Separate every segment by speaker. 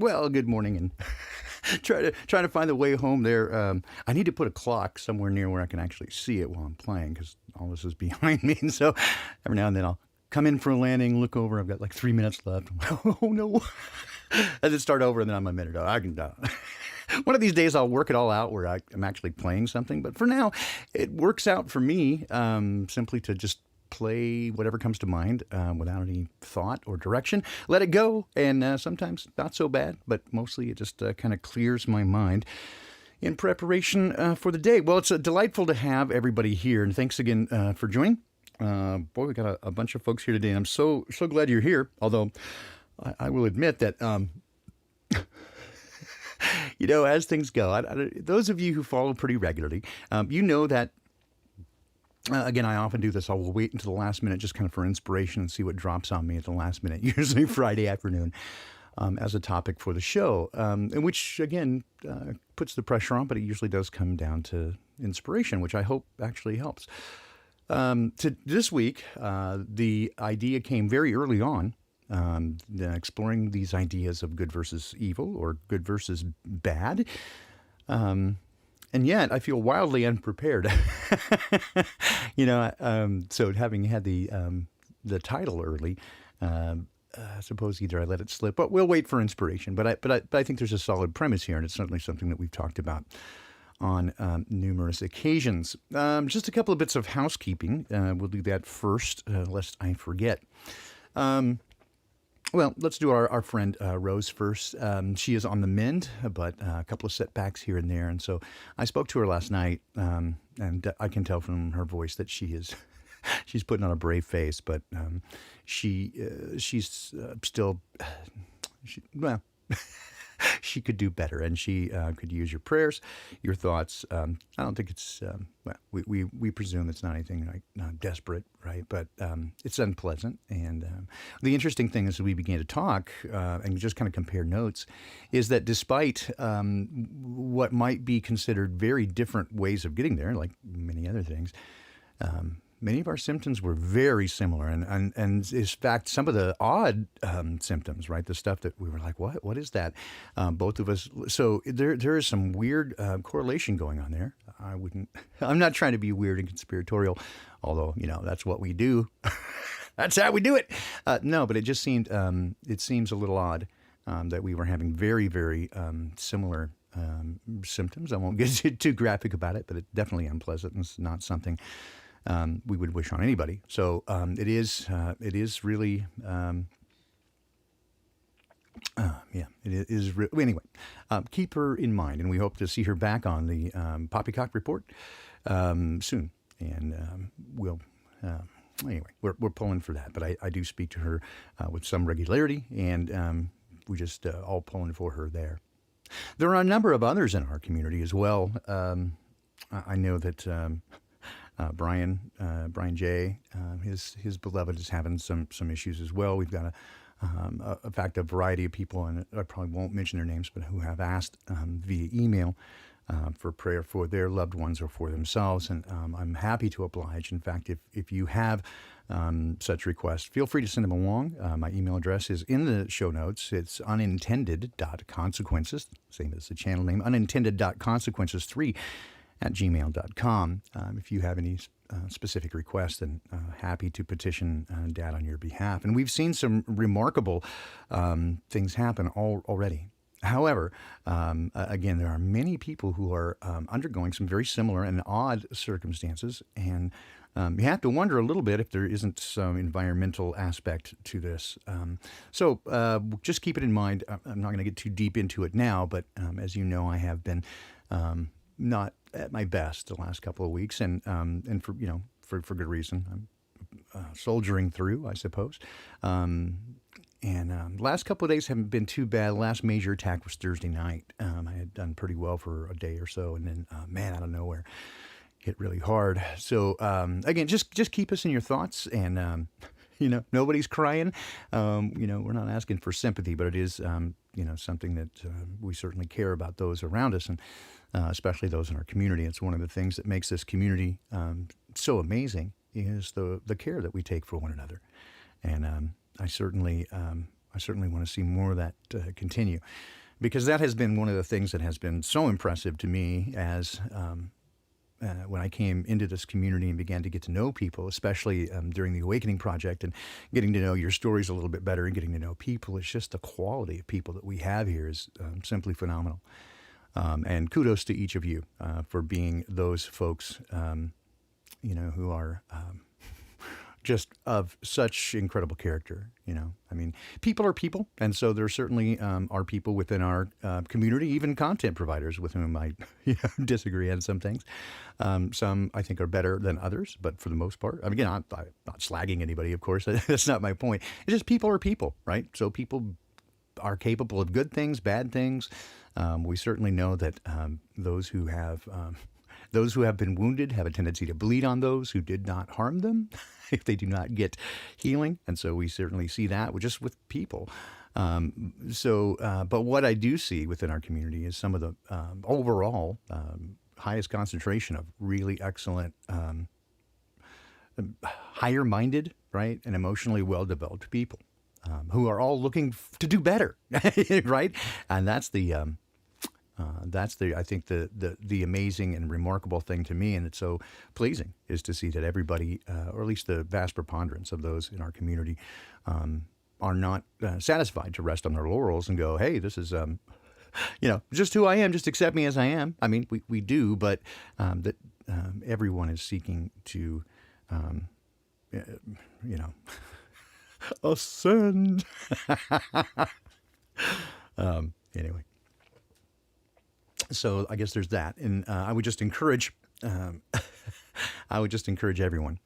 Speaker 1: Well, good morning, and trying to find the way home there. I need to put a clock somewhere near where I can actually see it while I'm playing because all this is behind me. And so every now and then I'll come in for a landing, look over. I've got like 3 minutes left. Oh no! And then start over, and then I'm a minute. I can. One of these days I'll work it all out where I'm actually playing something. But for now, it works out for me simply to just play whatever comes to mind without any thought or direction. Let it go, and sometimes not so bad, but mostly it just kind of clears my mind in preparation for the day. Well, it's delightful to have everybody here, and thanks again for joining. Boy, we got a bunch of folks here today, and I'm so glad you're here. Although I will admit that as things go, those of you who follow pretty regularly, you know that. Again, I often do this. I will wait until the last minute just kind of for inspiration and see what drops on me at the last minute, usually Friday afternoon, as a topic for the show, and which, again, puts the pressure on, but it usually does come down to inspiration, which I hope actually helps. To this week, the idea came very early on, exploring these ideas of good versus evil or good versus bad. And yet, I feel wildly unprepared. So having had the title early, I suppose either I let it slip, but we'll wait for inspiration. But I think there's a solid premise here, and it's certainly something that we've talked about on numerous occasions. Just a couple of bits of housekeeping. We'll do that first, lest I forget. Well, let's do our friend Rose first. She is on the mend, but a couple of setbacks here and there. And so I spoke to her last night, and I can tell from her voice that she's putting on a brave face, but she's still, well, she could do better, and she could use your prayers, your thoughts. I don't think it's, we presume it's not anything like desperate, right? But it's unpleasant. And the interesting thing as we began to talk and just kind of compare notes is that despite what might be considered very different ways of getting there, like many other things, many of our symptoms were very similar, and in fact, some of the odd symptoms, right? The stuff that we were like, what is that? Both of us. So there is some weird correlation going on there. I'm not trying to be weird and conspiratorial, although, that's what we do. That's how we do it. No, but it just seemed, it seems a little odd that we were having very, very similar symptoms. I won't get too graphic about it, but it's definitely unpleasant, and it's not something we would wish on anybody. So it is really, it is. Anyway, keep her in mind, and we hope to see her back on the Poppycock Report soon. And anyway, we're pulling for that. But I do speak to her with some regularity, and we just all pulling for her there. There are a number of others in our community as well. I know that. Brian J, his beloved is having some issues as well. We've got a variety of people, and I probably won't mention their names, but who have asked via email for prayer for their loved ones or for themselves, and I'm happy to oblige. In fact, if you have such requests, feel free to send them along. My email address is in the show notes. It's unintended.consequences, same as the channel name, unintended.consequences3 at gmail.com. If you have any specific requests, then happy to petition Dad on your behalf. And we've seen some remarkable things happen already. However, again, there are many people who are undergoing some very similar and odd circumstances, and you have to wonder a little bit if there isn't some environmental aspect to this. So just keep it in mind. I'm not going to get too deep into it now, but as you know, I have been not at my best the last couple of weeks, and for good reason. I'm soldiering through, I suppose. Last couple of days haven't been too bad. Last major attack was Thursday night. I had done pretty well for a day or so, and then out of nowhere, hit really hard. So again, just keep us in your thoughts, and nobody's crying. We're not asking for sympathy, but it is something that we certainly care about those around us, and especially those in our community. It's one of the things that makes this community so amazing is the care that we take for one another. And I certainly I certainly want to see more of that continue, because that has been one of the things that has been so impressive to me as when I came into this community and began to get to know people, especially during the Awakening Project, and getting to know your stories a little bit better and getting to know people. It's just the quality of people that we have here is simply phenomenal. And kudos to each of you for being those folks, who are just of such incredible character. I mean, people are people, and so there certainly are people within our community, even content providers with whom I disagree on some things. Some I think are better than others, but for the most part, I mean, again, I'm not slagging anybody, of course. That's not my point. It's just people are people, right? So people are capable of good things, bad things. We certainly know that those who have been wounded have a tendency to bleed on those who did not harm them if they do not get healing. And so we certainly see that just with people. But what I do see within our community is some of the overall highest concentration of really excellent, higher-minded, right, and emotionally well-developed people who are all looking to do better, right? And that's I think the amazing and remarkable thing to me, and it's so pleasing, is to see that everybody, or at least the vast preponderance of those in our community, are not satisfied to rest on their laurels and go, hey, this is just who I am, just accept me as I am. I mean, we do, but that everyone is seeking to, ascend. Anyway. So I guess there's that, and I would just encourage everyone,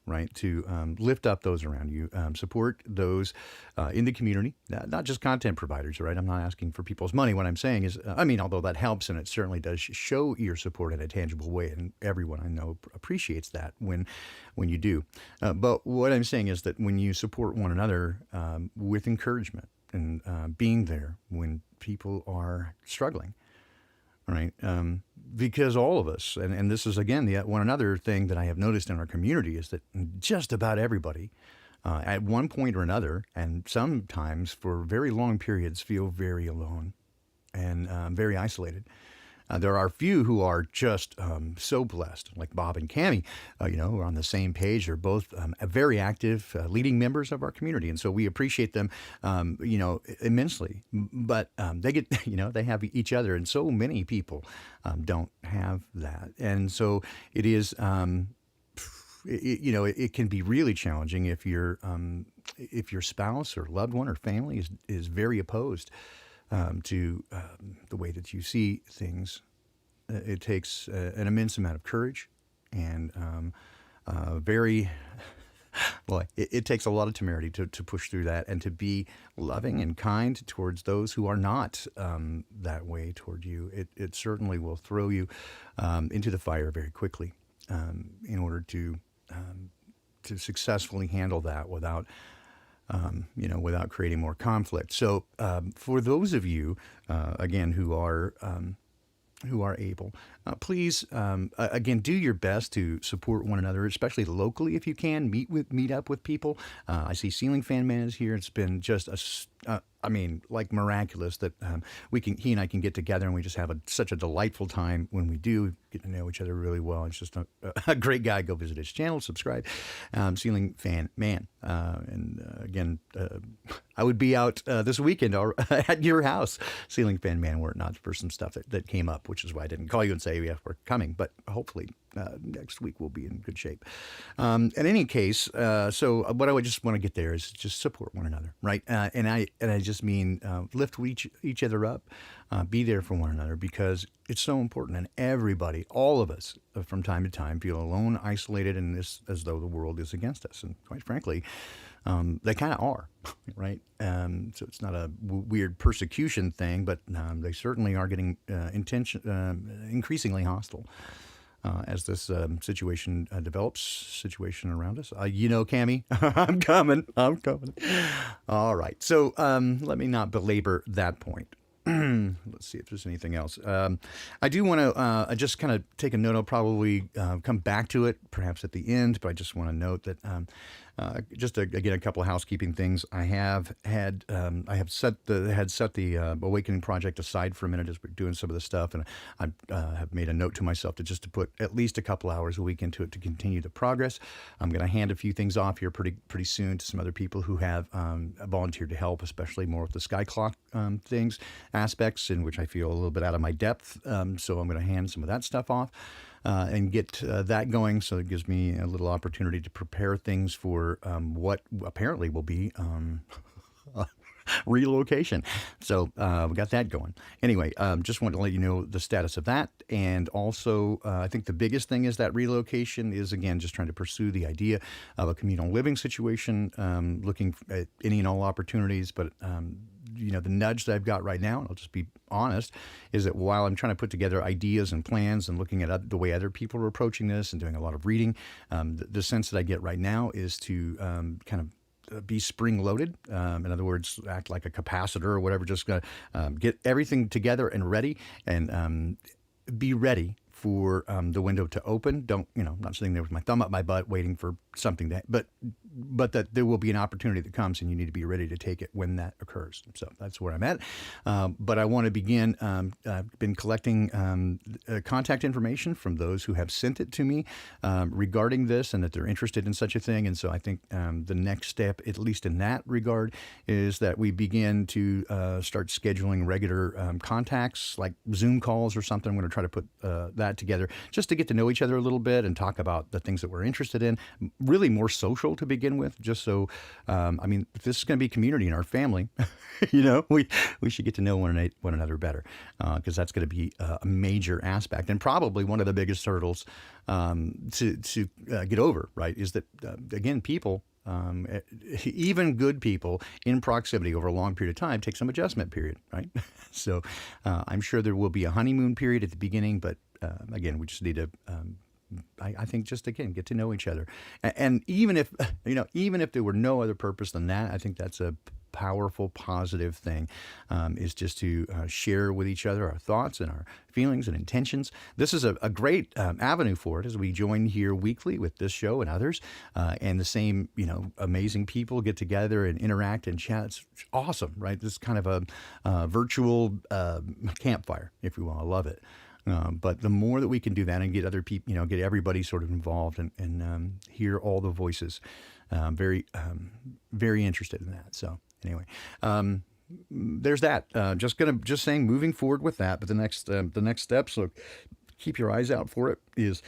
Speaker 1: right, to lift up those around you, support those in the community, not just content providers, right? I'm not asking for people's money. What I'm saying is, although that helps, and it certainly does show your support in a tangible way, and everyone I know appreciates that when you do. But what I'm saying is that when you support one another with encouragement and being there when people are struggling. Right, because all of us, and this is again the one another thing that I have noticed in our community is that just about everybody, at one point or another, and sometimes for very long periods, feel very alone and very isolated. There are few who are just so blessed, like Bob and Cammie, who are on the same page. They're both very active, leading members of our community, and so we appreciate them, immensely. But they get, they have each other, and so many people don't have that, and so it is. It can be really challenging if your spouse or loved one or family is very opposed to the way that you see things. It takes an immense amount of courage and it takes a lot of temerity to push through that and to be loving and kind towards those who are not that way toward you. It certainly will throw you into the fire very quickly in order to successfully handle that without creating more conflict. So for those of you, again, who are able, please, again, do your best to support one another, especially locally if you can. Meet up with people. I see Ceiling Fan Man is here. It's been just like miraculous that he and I can get together and we just have such a delightful time when we do get to know each other really well. It's just a great guy. Go visit his channel, subscribe, Ceiling Fan Man. Again, I would be out this weekend at your house, Ceiling Fan Man, were it not for some stuff that came up, which is why I didn't call you and say, yeah, we're coming, but hopefully next week we'll be in good shape. In any case, so what I would just want to get there is just support one another, right? And I just mean lift each other up, be there for one another, because it's so important. And everybody, all of us, from time to time, feel alone, isolated, and as though the world is against us. And quite frankly, they kind of are, right? So it's not a weird persecution thing, but they certainly are getting increasingly hostile. As this situation around us. Cammie, I'm coming. All right. So let me not belabor that point. Let's see if there's anything else. I do want to just kind of take a note. I'll probably come back to it perhaps at the end, but I just want to note that Again, a couple of housekeeping things. I have set the Awakening Project aside for a minute as we're doing some of the stuff, and I have made a note to myself to put at least a couple hours a week into it to continue the progress. I'm going to hand a few things off here pretty soon to some other people who have volunteered to help, especially more with the sky clock aspects, in which I feel a little bit out of my depth. So I'm going to hand some of that stuff off. And get that going, so it gives me a little opportunity to prepare things for what apparently will be relocation. So we got that going. Anyway, just wanted to let you know the status of that. And also, I think the biggest thing is that relocation is, again, just trying to pursue the idea of a communal living situation, looking at any and all opportunities. But the nudge that I've got right now, and I'll just be honest, is that while I'm trying to put together ideas and plans and looking at the way other people are approaching this and doing a lot of reading, the sense that I get right now is to kind of be spring-loaded. In other words, act like a capacitor or whatever, just get everything together and ready, and be ready for the window to open. I'm not sitting there with my thumb up my butt waiting for something but that there will be an opportunity that comes, and you need to be ready to take it when that occurs. So that's where I'm at. But I want to begin. I've been collecting contact information from those who have sent it to me regarding this, and that they're interested in such a thing. And so I think the next step, at least in that regard, is that we begin to start scheduling regular contacts, like Zoom calls or something. I'm going to try to put that together just to get to know each other a little bit and talk about the things that we're interested in. Really more social to begin with, just so, if this is going to be community in our family, we should get to know one another better, because that's going to be a major aspect, and probably one of the biggest hurdles to get over, right, is that, again, people, even good people in proximity over a long period of time take some adjustment period, right? So I'm sure there will be a honeymoon period at the beginning, but again, we just need to I think just, again, get to know each other. And even if there were no other purpose than that, I think that's a powerful, positive thing, is just to share with each other our thoughts and our feelings and intentions. This is a great avenue for it, as we join here weekly with this show and others, and the same, amazing people get together and interact and chat. It's awesome, right? This is kind of a virtual campfire, if you will. I love it. But the more that we can do that and get other people, get everybody sort of involved and hear all the voices, very interested in that. So anyway, there's that. Just saying, moving forward with that. But the next step, so keep your eyes out for it, is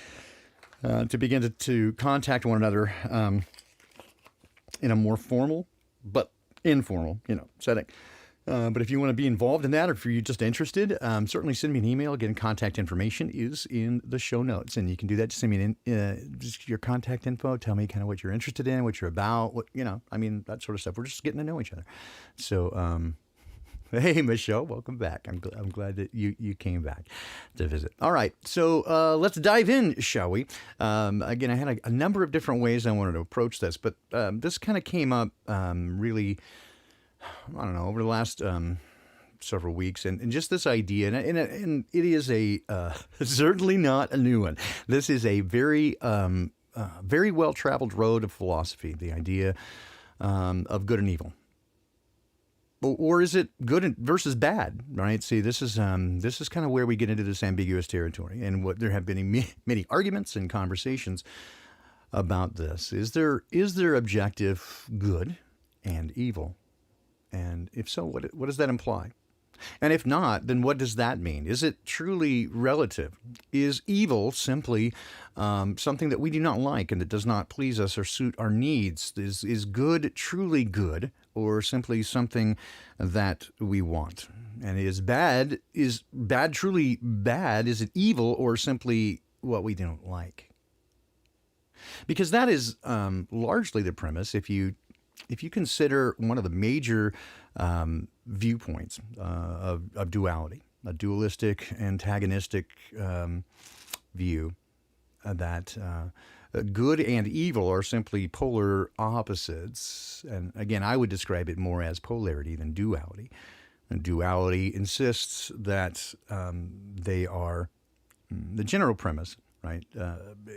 Speaker 1: to begin to contact one another in a more formal but informal, setting. But if you want to be involved in that, or if you're just interested, certainly send me an email. Again, contact information is in the show notes, and you can do that. Just send me just your contact info. Tell me kind of what you're interested in, what you're about, that sort of stuff. We're just getting to know each other. So, hey, Michelle, welcome back. I'm glad that you came back to visit. All right, so let's dive in, shall we? Again, I had a number of different ways I wanted to approach this, but this kind of came up really, I don't know, over the last several weeks, and just this idea, and it is certainly not a new one. This is a very well-traveled road of philosophy, the idea of good and evil. Or is it good versus bad, right? See, this is kind of where we get into this ambiguous territory, and what there have been many arguments and conversations about this. Is there objective good and evil? And if so, what does that imply? And if not, then what does that mean? Is it truly relative? Is evil simply something that we do not like and that does not please us or suit our needs? Is good truly good, or simply something that we want? And is bad truly bad? Is it evil, or simply what we don't like? Because that is largely the premise if you consider one of the major viewpoints of duality, a dualistic, antagonistic view that good and evil are simply polar opposites. And again, I would describe it more as polarity than duality. And duality insists that they are, the general premise right?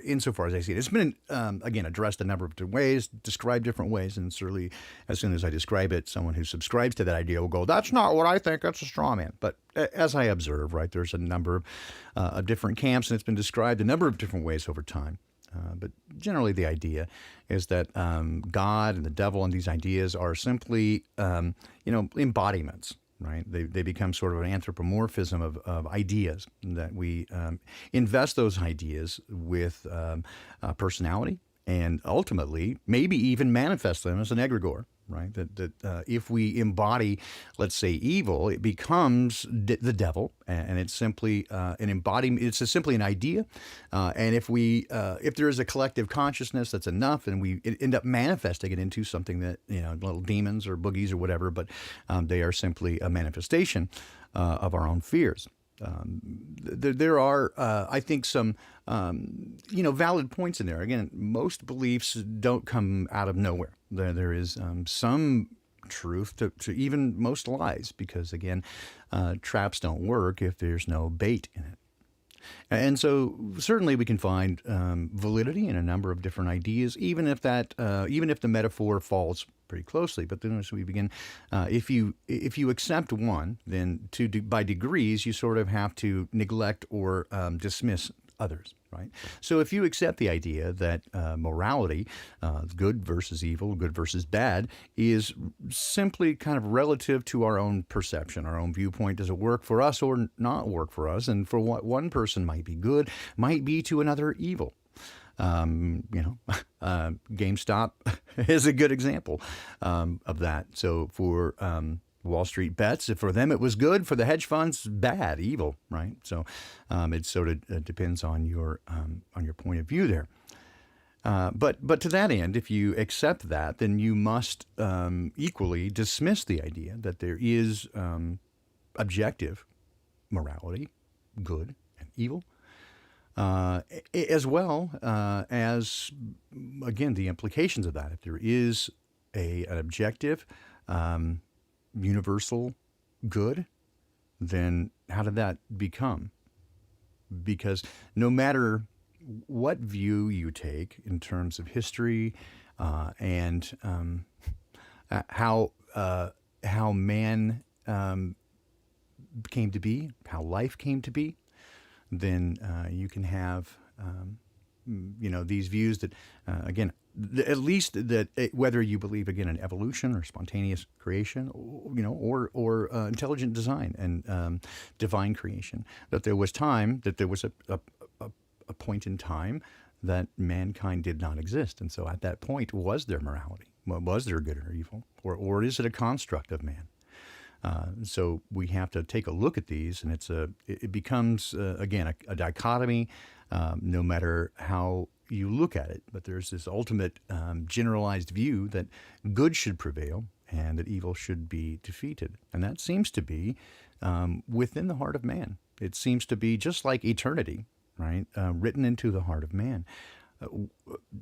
Speaker 1: Insofar as I see it, it's been again addressed a number of different ways, described different ways, and certainly as soon as I describe it, someone who subscribes to that idea will go, "That's not what I think. That's a straw man." But as I observe, right, there's a number of different camps, and it's been described a number of different ways over time. But generally, the idea is that God and the devil and these ideas are simply, embodiments, right? They become sort of an anthropomorphism of ideas, that we invest those ideas with personality, and ultimately maybe even manifest them as an egregore, right? That if we embody, let's say, evil, it becomes the devil, and it's simply an embodiment. It's simply an idea, and if there is a collective consciousness, that's enough, and we end up manifesting it into something that, little demons or boogies or whatever. But they are simply a manifestation of our own fears. There are, I think, some valid points in there. Again, most beliefs don't come out of nowhere. There is some truth to even most lies, because again, traps don't work if there's no bait in it. And so certainly we can find validity in a number of different ideas, even if the metaphor falls pretty closely. But then as we begin, if you accept one, then by degrees you sort of have to neglect or dismiss others, right? So if you accept the idea that morality, good versus evil, good versus bad, is simply kind of relative to our own perception, our own viewpoint, does it work for us or not work for us? And for what one person might be good, might be to another evil. GameStop is a good example of that. So for Wall Street bets, if for them it was good, for the hedge funds, bad, evil, right? So it sort of depends on your point of view there. But to that end, if you accept that, then you must equally dismiss the idea that there is objective morality, good and evil, as well as, again, the implications of that. If there is an objective, universal good, then how did that become? Because no matter what view you take in terms of history and how man came to be, how life came to be, then you can have these views that again, at least that whether you believe again in evolution or spontaneous creation, or intelligent design and divine creation, that there was a point in time that mankind did not exist, and so at that point, was there morality? Was there good or evil, or is it a construct of man? So we have to take a look at these, and it becomes again a dichotomy, no matter how you look at it. But there's this ultimate generalized view that good should prevail and that evil should be defeated, and that seems to be within the heart of man. It seems to be just like eternity, right? Written into the heart of man.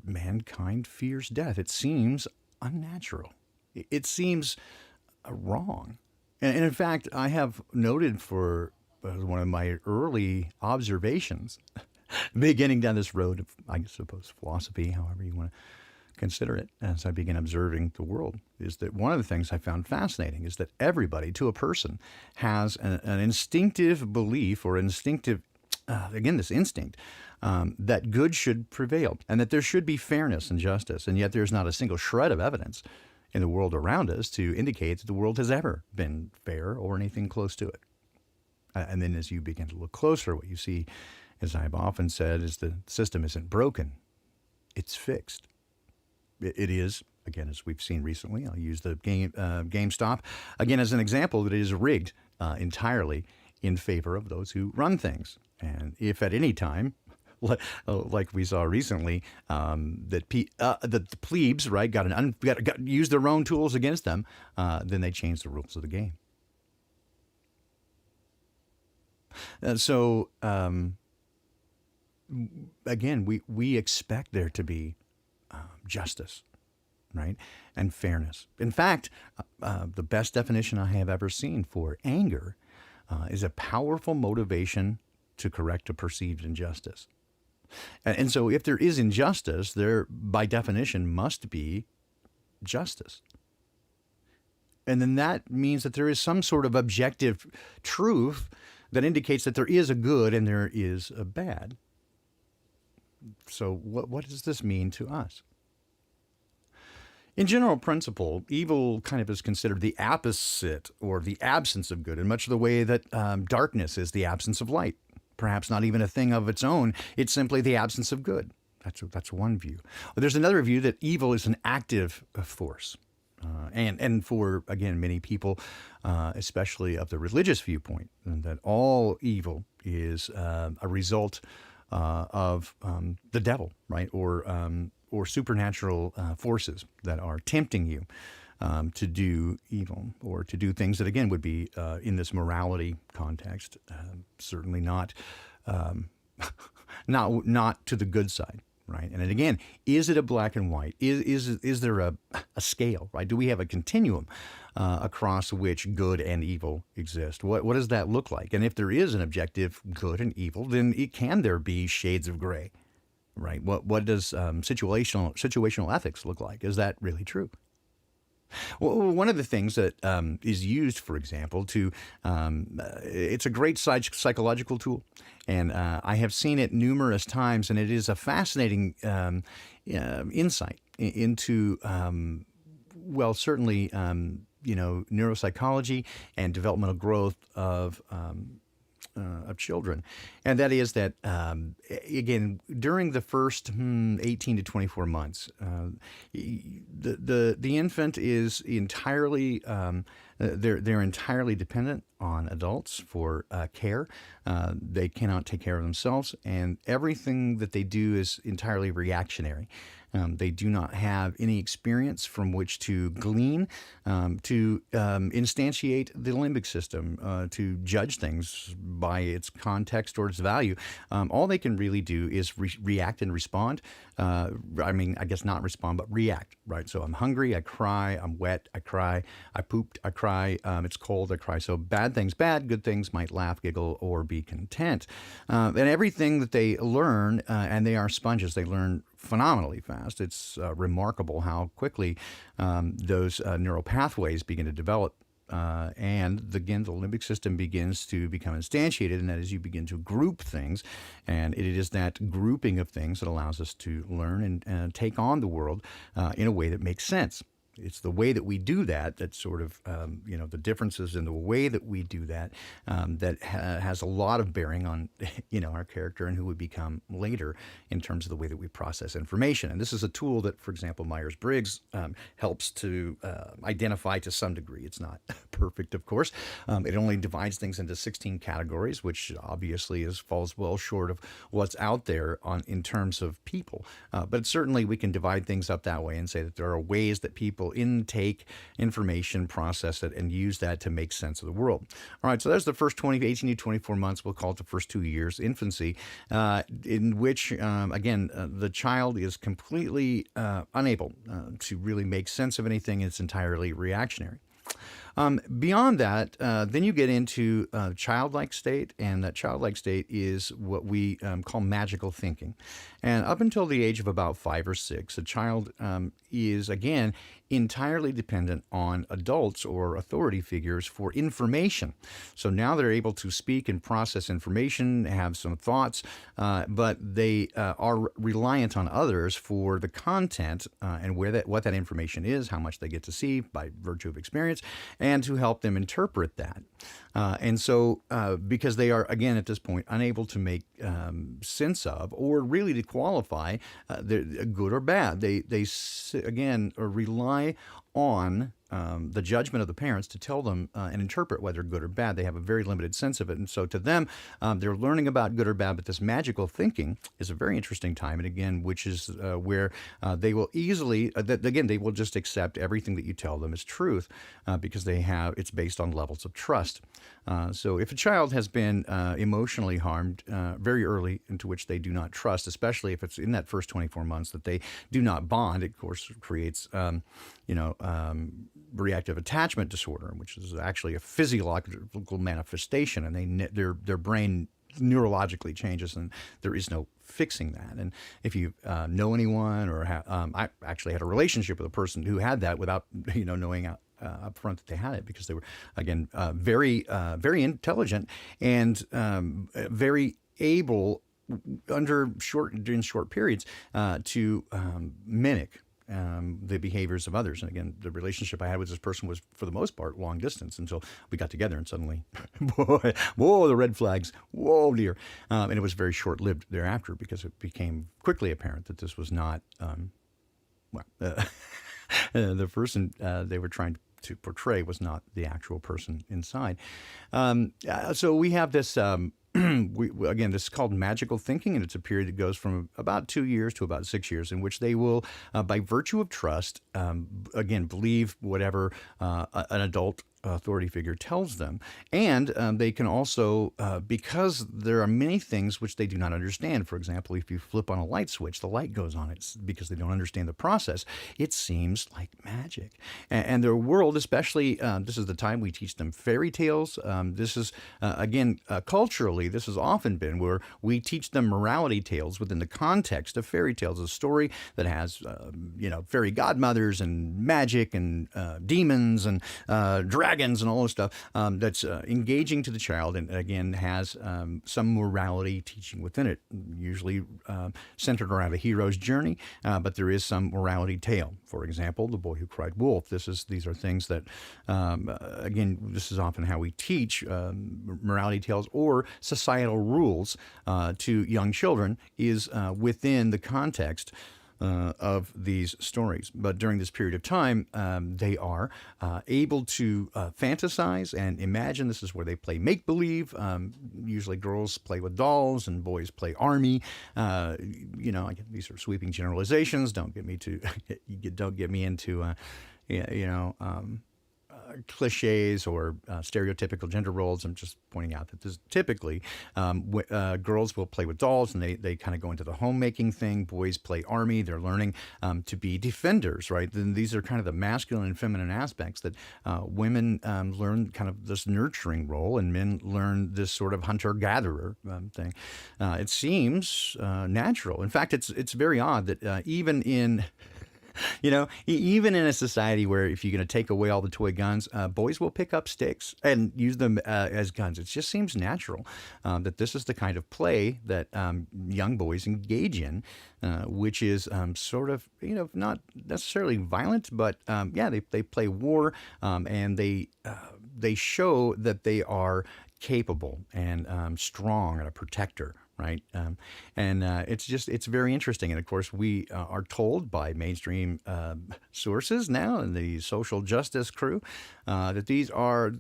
Speaker 1: Mankind fears death. It seems unnatural. It seems wrong. And in fact, I have noted for one of my early observations, beginning down this road of, I suppose, philosophy, however you want to consider it, as I began observing the world, is that one of the things I found fascinating is that everybody, to a person, has an instinctive belief or instinctive, this instinct, that good should prevail and that there should be fairness and justice. And yet there's not a single shred of evidence in the world around us to indicate that the world has ever been fair or anything close to it. And then as you begin to look closer, what you see, as I've often said, is the system isn't broken, it's fixed. It is, again, as we've seen recently, I'll use the GameStop, again, as an example, that it is rigged entirely in favor of those who run things. And if at any time, like we saw recently, that the plebes, right, got used their own tools against them, then they changed the rules of the game. So again, we expect there to be justice, right, and fairness. In fact, the best definition I have ever seen for anger is a powerful motivation to correct a perceived injustice. And so if there is injustice, there by definition must be justice. And then that means that there is some sort of objective truth that indicates that there is a good and there is a bad. So what does this mean to us? In general principle, evil kind of is considered the opposite or the absence of good in much of the way that darkness is the absence of light. Perhaps not even a thing of its own. It's simply the absence of good. That's one view. There's another view that evil is an active force. And for, again, many people, especially of the religious viewpoint, that all evil is a result of the devil, right? Or supernatural forces that are tempting you to do evil or to do things that, again, would be in this morality context, certainly not not to the good side. Right. And then again, is it a black and white? Is there a scale? Right. Do we have a continuum across which good and evil exist? What does that look like? And if there is an objective good and evil, then can there be shades of gray? Right. What does situational ethics look like? Is that really true? Well, one of the things that is used, for example, it's a great psychological tool, and I have seen it numerous times, and it is a fascinating insight into, certainly, neuropsychology and developmental growth of children. And that is that, again, during the first 18 to 24 months, the infant is entirely, they're entirely dependent on adults for care. They cannot take care of themselves, and everything that they do is entirely reactionary. They do not have any experience from which to glean, to instantiate the limbic system, to judge things by its context or its value. All they can really do is react and respond. I guess not respond, but react, right? So I'm hungry, I cry, I'm wet, I cry, I pooped, I cry, it's cold, I cry. So bad things bad, good things might laugh, giggle, or be content. And everything that they learn, and they are sponges, they learn phenomenally fast. It's remarkable how quickly those neural pathways begin to develop. And again, the limbic system begins to become instantiated, and that is you begin to group things. And it is that grouping of things that allows us to learn and take on the world in a way that makes sense. It's the way that we do that sort of, the differences in the way that we do that has a lot of bearing on, our character and who we become later in terms of the way that we process information. And this is a tool that, for example, Myers-Briggs helps to identify to some degree. It's not perfect, of course. It only divides things into 16 categories, which obviously falls well short of what's out there in terms of people. But certainly we can divide things up that way and say that there are ways that people intake information, process it, and use that to make sense of the world. All right, so that's the first 18 to 24 months. We'll call it the first 2 years, infancy, in which, again, the child is completely unable to really make sense of anything. It's entirely reactionary. Beyond that, then you get into childlike state, and that childlike state is what we call magical thinking. And up until the age of about 5 or 6, a child is, again, entirely dependent on adults or authority figures for information. So now they're able to speak and process information, have some thoughts, but they are reliant on others for the content and what that information is, how much they get to see by virtue of experience, and to help them interpret that. And so because they are, again, at this point, unable to make sense of or really to qualify good or bad, they again rely on the judgment of the parents to tell them and interpret whether good or bad. They have a very limited sense of it. And so to them, they're learning about good or bad, but this magical thinking is a very interesting time. And again, which is where they will easily, they will just accept everything that you tell them as truth because it's based on levels of trust. So if a child has been emotionally harmed very early, into which they do not trust, especially if it's in that first 24 months that they do not bond, it of course creates, reactive attachment disorder, which is actually a physiological manifestation, and their brain neurologically changes, and there is no fixing that. And if you know anyone, or I actually had a relationship with a person who had that without knowing up front that they had it, because they were, again, very intelligent and very able during short periods to mimic the behaviors of others. And again, the relationship I had with this person was, for the most part, long distance, until we got together, and suddenly, whoa, the red flags, whoa, dear. And it was very short-lived thereafter, because it became quickly apparent that this was not, the person they were trying to portray was not the actual person inside. So we have this, again, this is called magical thinking, and it's a period that goes from about 2 years to about 6 years, in which they will, by virtue of trust, again, believe whatever an adult authority figure tells them. And they can also, because there are many things which they do not understand. For example, if you flip on a light switch, the light goes on. It's because they don't understand the process. It seems like magic. And their world, especially, this is the time we teach them fairy tales. This is, again, culturally, this has often been where we teach them morality tales within the context of fairy tales. A story that has, fairy godmothers and magic and demons and dragons and all this stuff, that's engaging to the child, and again has some morality teaching within it, usually centered around a hero's journey, but there is some morality tale. For example, The Boy Who Cried Wolf. These are things that, again, this is often how we teach morality tales or societal rules to young children, is within the context of these stories. But during this period of time, they are able to fantasize and imagine. This is where they play make-believe. Usually girls play with dolls and boys play army. These are sweeping generalizations. Don't get me into cliches or stereotypical gender roles. I'm just pointing out that this typically girls will play with dolls, and they kind of go into the homemaking thing. Boys play army. They're learning to be defenders, right? Then these are kind of the masculine and feminine aspects that women learn, kind of this nurturing role, and men learn this sort of hunter-gatherer thing. It seems natural. In fact, it's very odd that even in even in a society where, if you're going to take away all the toy guns, boys will pick up sticks and use them as guns. It just seems natural that this is the kind of play that young boys engage in, which is sort of, not necessarily violent, but they play war, and they show that they are capable and strong and a protector. Right. It's very interesting. And of course, we are told by mainstream sources now, and the social justice crew, that these are,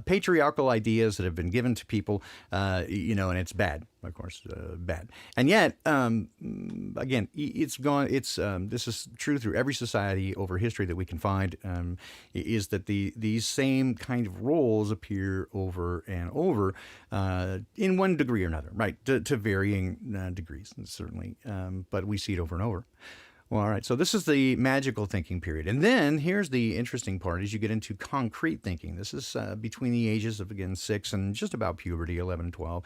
Speaker 1: patriarchal ideas that have been given to people, and it's bad, of course, bad. And yet, again, it's gone. This is true through every society over history that we can find, is that these same kind of roles appear over and over in one degree or another, right? To varying degrees, certainly. But we see it over and over. Well, all right. So this is the magical thinking period. And then here's the interesting part, is you get into concrete thinking. This is between the ages of, again, 6 and just about puberty, 11 and 12,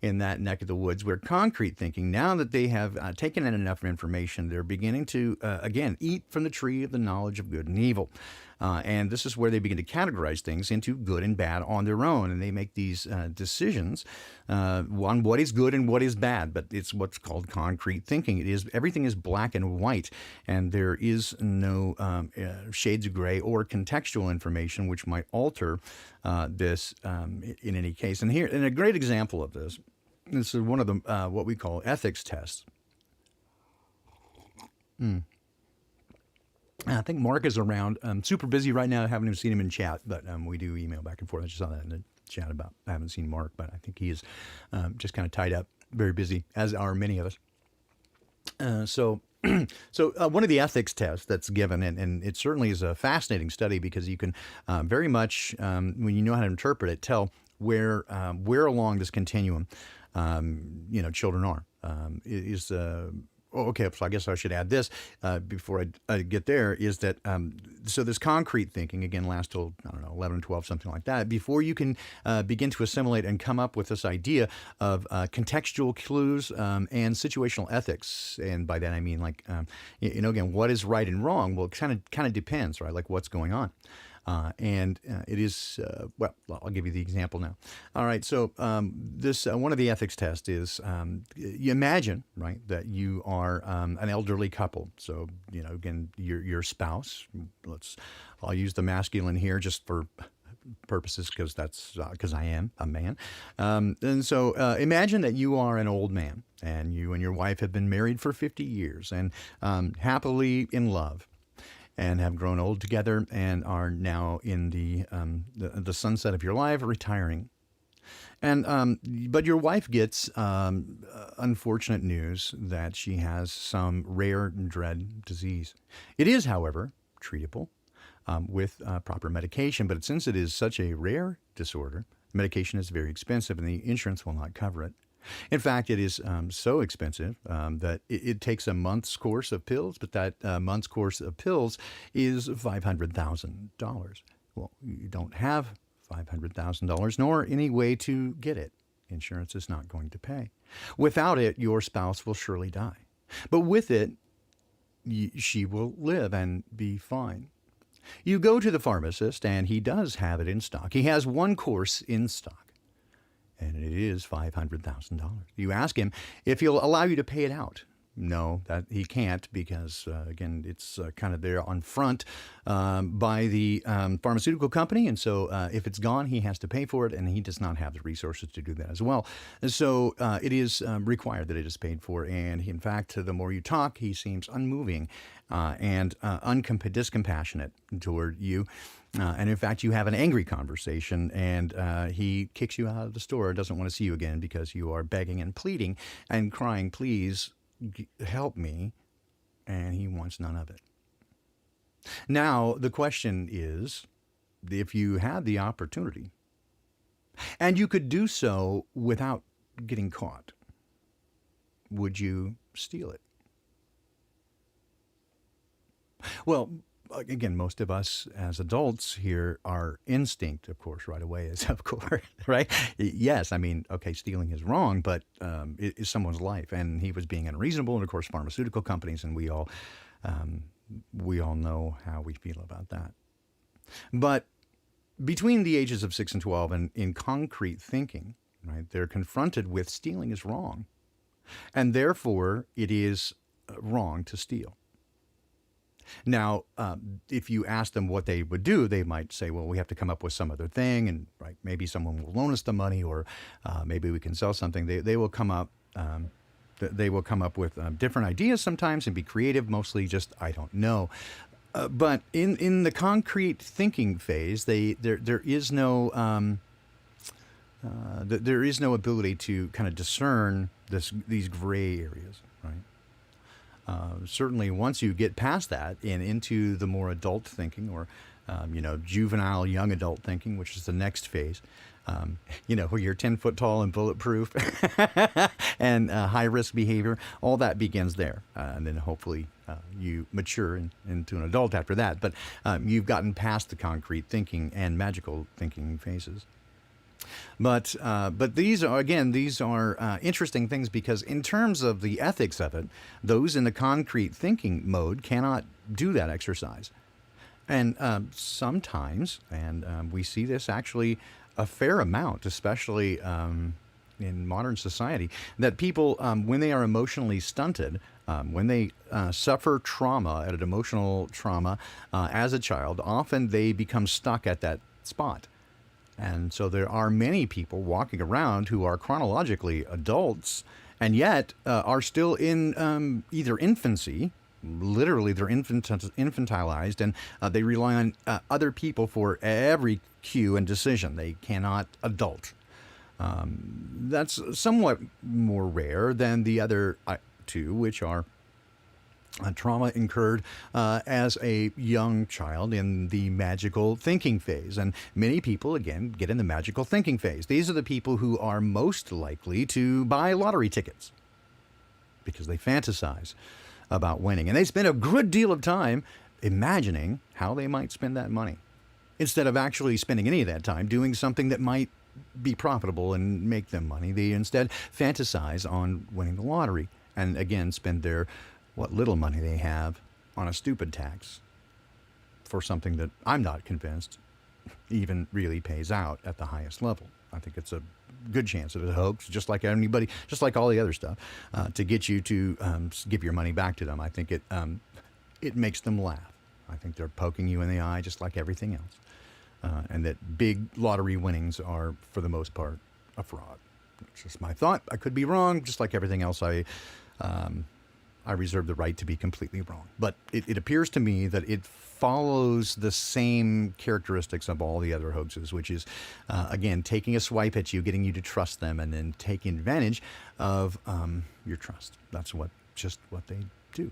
Speaker 1: in that neck of the woods, where concrete thinking, now that they have taken in enough information, they're beginning to, again, eat from the tree of the knowledge of good and evil. And this is where they begin to categorize things into good and bad on their own. And they make these decisions on what is good and what is bad. But it's what's called concrete thinking. Everything is black and white, and there is no shades of gray or contextual information which might alter this in any case. And a great example of this is one of the what we call ethics tests. I think Mark is around. I'm super busy right now. I haven't even seen him in chat, but we do email back and forth. I just saw that in the chat about I haven't seen Mark, but I think he is just kind of tied up, very busy, as are many of us. So one of the ethics tests that's given, and it certainly is a fascinating study, because you can very much, when you know how to interpret it, tell where along this continuum, children are. okay, so I guess I should add this before I get there, is that so this concrete thinking, again, lasts till, I don't know, 11, 12, something like that, before you can begin to assimilate and come up with this idea of contextual clues and situational ethics. And by that I mean, like, again, what is right and wrong? Well, it kind of depends, right? Like, what's going on. And it is, well, I'll give you the example now. All right, so this one of the ethics tests is you imagine, right, that you are an elderly couple. So, again, your spouse, I'll use the masculine here just for purposes because I am a man. And so imagine that you are an old man and you and your wife have been married for 50 years and happily in love, and have grown old together and are now in the sunset of your life, retiring. And but your wife gets unfortunate news that she has some rare and dread disease. It is, however, treatable with proper medication, but since it is such a rare disorder, medication is very expensive and the insurance will not cover it. In fact, it is so expensive that it takes a month's course of pills, but that month's course of pills is $500,000. Well, you don't have $500,000, nor any way to get it. Insurance is not going to pay. Without it, your spouse will surely die. But with it, she will live and be fine. You go to the pharmacist, and he does have it in stock. He has one course in stock, and it is $500,000. You ask him if he'll allow you to pay it out. No, that he can't because, again, it's kind of there on front by the pharmaceutical company. And so if it's gone, he has to pay for it, and he does not have the resources to do that as well. And so it is required that it is paid for. And in fact, the more you talk, he seems unmoving and discompassionate toward you. And in fact, you have an angry conversation, and he kicks you out of the store, doesn't want to see you again because you are begging and pleading and crying, please help me, and he wants none of it. Now, the question is, if you had the opportunity, and you could do so without getting caught, would you steal it? Well, again, most of us as adults here, our instinct, of course, right away is, of course, right? Yes, I mean, okay, stealing is wrong, but it is someone's life, and he was being unreasonable, and of course, pharmaceutical companies, and we all know how we feel about that. But between the ages of 6 and 12, and in concrete thinking, right, they're confronted with stealing is wrong, and therefore it is wrong to steal. Now, if you ask them what they would do, they might say, well, we have to come up with some other thing, and right, maybe someone will loan us the money, or maybe we can sell something. They will come up with different ideas sometimes and be creative, mostly just, I don't know. But in the concrete thinking phase, there is no ability to kind of discern these gray areas, right? Certainly, once you get past that and into the more adult thinking, or juvenile young adult thinking, which is the next phase, where you're 10 foot tall and bulletproof, and high risk behavior, all that begins there, and then hopefully you mature into an adult after that. But you've gotten past the concrete thinking and magical thinking phases. But these are interesting things, because in terms of the ethics of it, those in the concrete thinking mode cannot do that exercise. And sometimes, and we see this actually a fair amount, especially in modern society, that people, when they are emotionally stunted, when they suffer trauma, an emotional trauma as a child, often they become stuck at that spot. And so there are many people walking around who are chronologically adults and yet are still in either infancy, literally they're infantilized, and they rely on other people for every cue and decision. They cannot adult. That's somewhat more rare than the other two, which are trauma incurred as a young child in the magical thinking phase. And many people, again, get in the magical thinking phase. These are the people who are most likely to buy lottery tickets. because they fantasize about winning. And they spend a good deal of time imagining how they might spend that money instead of actually spending any of that time doing something that might be profitable and make them money. They instead fantasize on winning the lottery and again spend their what little money they have on a stupid tax for something that I'm not convinced even really pays out at the highest level. I think it's a good chance of a hoax, just like anybody, just like all the other stuff, to get you to give your money back to them. I think it makes them laugh. I think they're poking you in the eye, just like everything else, and that big lottery winnings are, for the most part, a fraud. It's just my thought. I could be wrong, just like everything else. I reserve the right to be completely wrong. But it appears to me that it follows the same characteristics of all the other hoaxes, which is, again, taking a swipe at you, getting you to trust them, and then taking advantage of your trust. That's just what they do.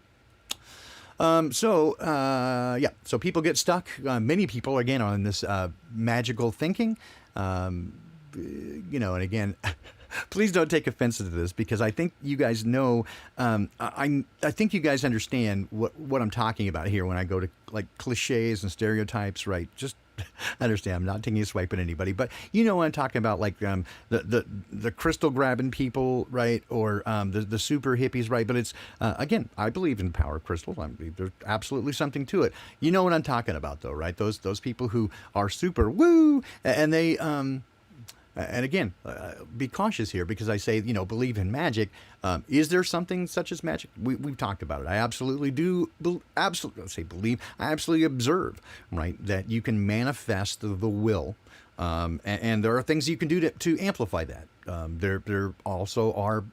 Speaker 1: So people get stuck. Many people, again, on this magical thinking. And again, please don't take offense to this, because I think you guys know, I think you guys understand what I'm talking about here when I go to like cliches and stereotypes, right? Just understand, I'm not taking a swipe at anybody, but you know what I'm talking about, like the crystal grabbing people, right? Or the super hippies, right? But it's, again, I believe in power of crystals. I believe there's absolutely something to it. You know what I'm talking about though, right? Those people who are super woo, and they, and again, be cautious here, because I say, believe in magic. Is there something such as magic? We've talked about it. I absolutely do. Let's say believe. I absolutely observe, right, that you can manifest the will, and there are things you can do to amplify that. There also are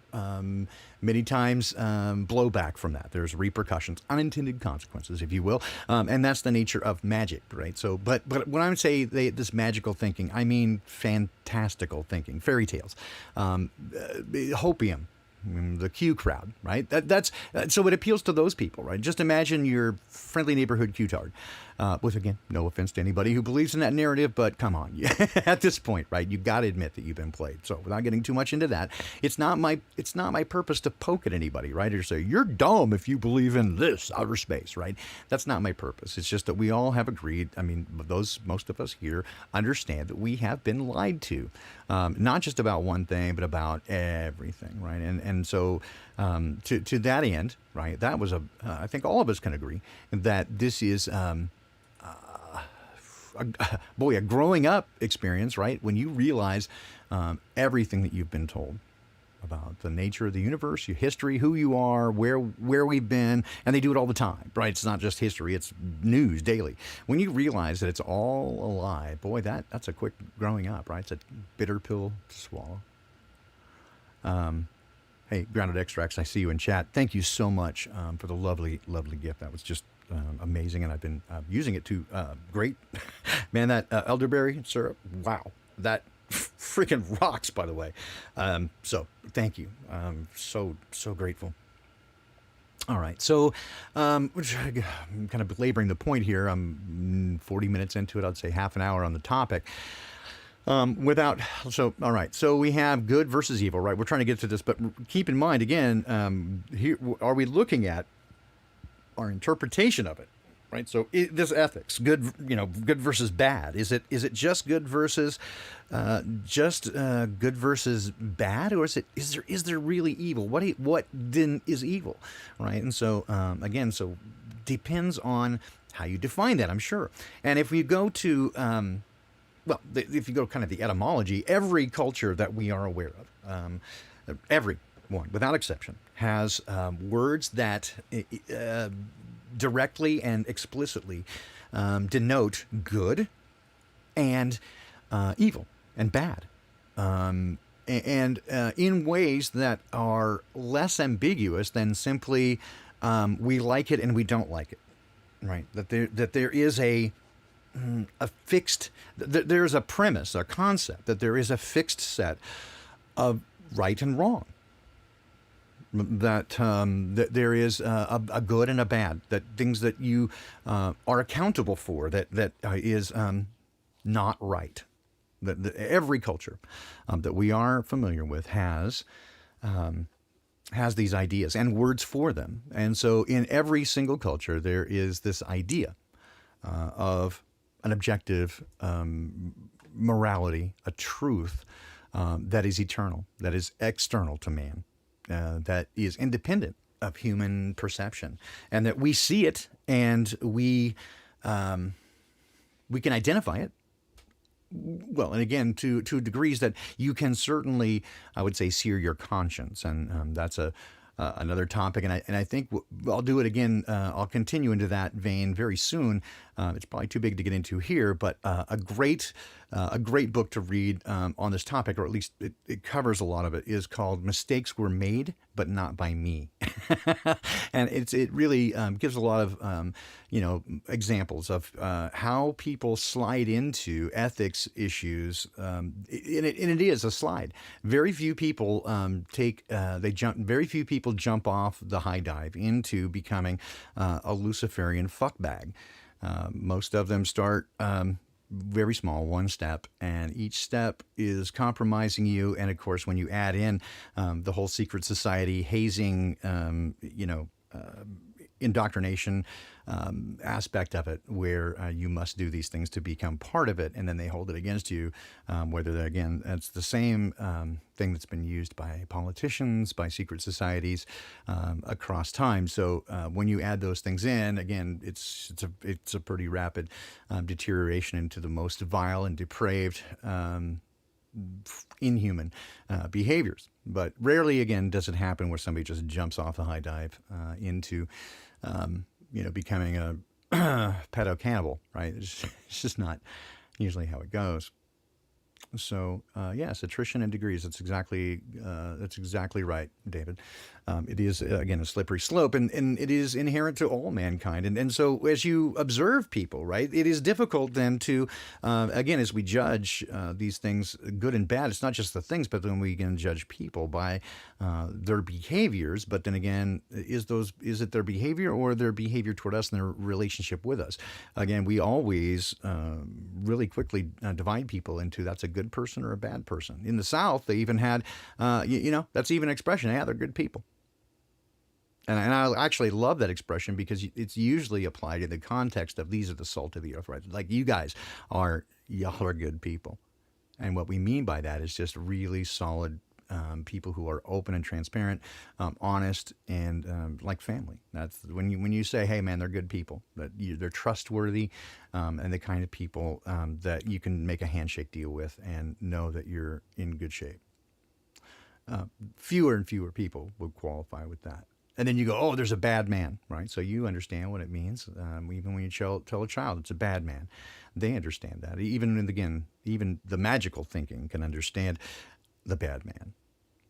Speaker 1: many times blowback from that. There's repercussions, unintended consequences, if you will, and that's the nature of magic, right? So, but when I say this magical thinking, I mean fantastical thinking, fairy tales, hopium. The Q crowd, right? That's so it appeals to those people, right? Just imagine your friendly neighborhood Q-tard. With, again, no offense to anybody who believes in that narrative, but come on, at this point, right? You got to admit that you've been played. So, without getting too much into that, it's not my purpose to poke at anybody, right? Or say you're dumb if you believe in this outer space, right? That's not my purpose. It's just that we all have agreed. I mean, most of us here understand that we have been lied to, not just about one thing, but about everything, right? And so, to that end, right? That was I think all of us can agree that this is. A growing up experience, right? When you realize everything that you've been told about the nature of the universe, your history, who you are, where we've been, and they do it all the time, right? It's not just history; it's news daily. When you realize that it's all a lie, boy, that's a quick growing up, right? It's a bitter pill to swallow. Hey, Grounded Extracts, I see you in chat. Thank you so much for the lovely, lovely gift. That was just amazing, and I've been using it to great. Man, that elderberry syrup, wow, that freaking rocks, by the way. So thank you. So grateful. All right, so I'm kind of belaboring the point here. I'm 40 minutes into it. I'd say half an hour on the topic. All right. So we have good versus evil, right? We're trying to get to this, but keep in mind again, here are we looking at our interpretation of it, right? So this ethics, good versus bad. Is it just good versus good versus bad, or is there really evil? What then is evil, right? And so again, so depends on how you define that, I'm sure. And if we go to if you go kind of the etymology, every culture that we are aware of, every one, without exception, has words that directly and explicitly denote good and evil and bad, and in ways that are less ambiguous than simply we like it and we don't like it, right? That there is a fixed, there's a premise, a concept, that there is a fixed set of right and wrong, that there is a good and a bad, that things that you are accountable for, that is not right. That every culture that we are familiar with has has these ideas and words for them. And so in every single culture, there is this idea of an objective morality, a truth that is eternal, that is external to man, that is independent of human perception, and that we see it and we can identify it. Well, and again, to degrees that you can certainly, I would say, sear your conscience, and that's another topic. And I think I'll do it again. I'll continue into that vein very soon. It's probably too big to get into here, but a great book to read on this topic, or at least it covers a lot of it, is called "Mistakes Were Made, but Not by Me," and it really gives a lot of examples of how people slide into ethics issues, and it is a slide. Very few people Very few people jump off the high dive into becoming a Luciferian fuckbag. Most of them start very small, one step, and each step is compromising you. And of course, when you add in the whole secret society hazing, indoctrination aspect of it, where you must do these things to become part of it, and then they hold it against you, again, that's the same thing that's been used by politicians, by secret societies across time. So when you add those things in, again, it's a pretty rapid deterioration into the most vile and depraved inhuman behaviors. But rarely, again, does it happen where somebody just jumps off a high dive into, becoming a pedo cannibal, right? It's just not usually how it goes. So yes, attrition and degrees. That's exactly right, David. It is again a slippery slope, and it is inherent to all mankind. And so as you observe people, right, it is difficult then to again, as we judge these things, good and bad. It's not just the things, but then we can judge people by their behaviors. But then again, is it their behavior or their behavior toward us and their relationship with us? Again, we always really quickly divide people into that's a good person or a bad person. In the South, they even had, that's even an expression. Yeah, they're good people. And I actually love that expression because it's usually applied in the context of these are the salt of the earth, right? Like y'all are good people. And what we mean by that is just really solid people who are open and transparent, honest, and like family. That's when you say, "Hey, man, they're good people." They're trustworthy, and the kind of people that you can make a handshake deal with and know that you're in good shape. Fewer and fewer people would qualify with that. And then you go, "Oh, there's a bad man," right? So you understand what it means. Even when you tell a child it's a bad man, they understand that. Even the magical thinking can understand the bad man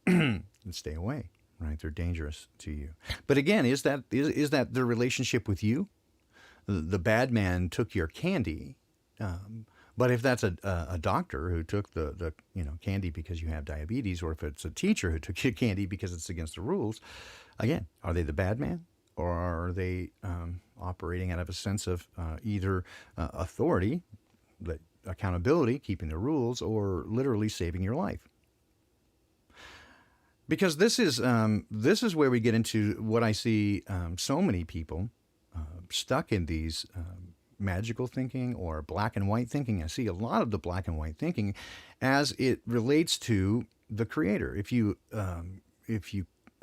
Speaker 1: and stay away, right? They're dangerous to you. But again, is that their relationship with you? The bad man took your candy, but if that's a doctor who took the candy because you have diabetes, or if it's a teacher who took your candy because it's against the rules, again, are they the bad man, or are they operating out of a sense of either authority, accountability, keeping the rules, or literally saving your life? Because this is where we get into what I see so many people stuck in these magical thinking or black and white thinking. I see a lot of the black and white thinking as it relates to the Creator. If you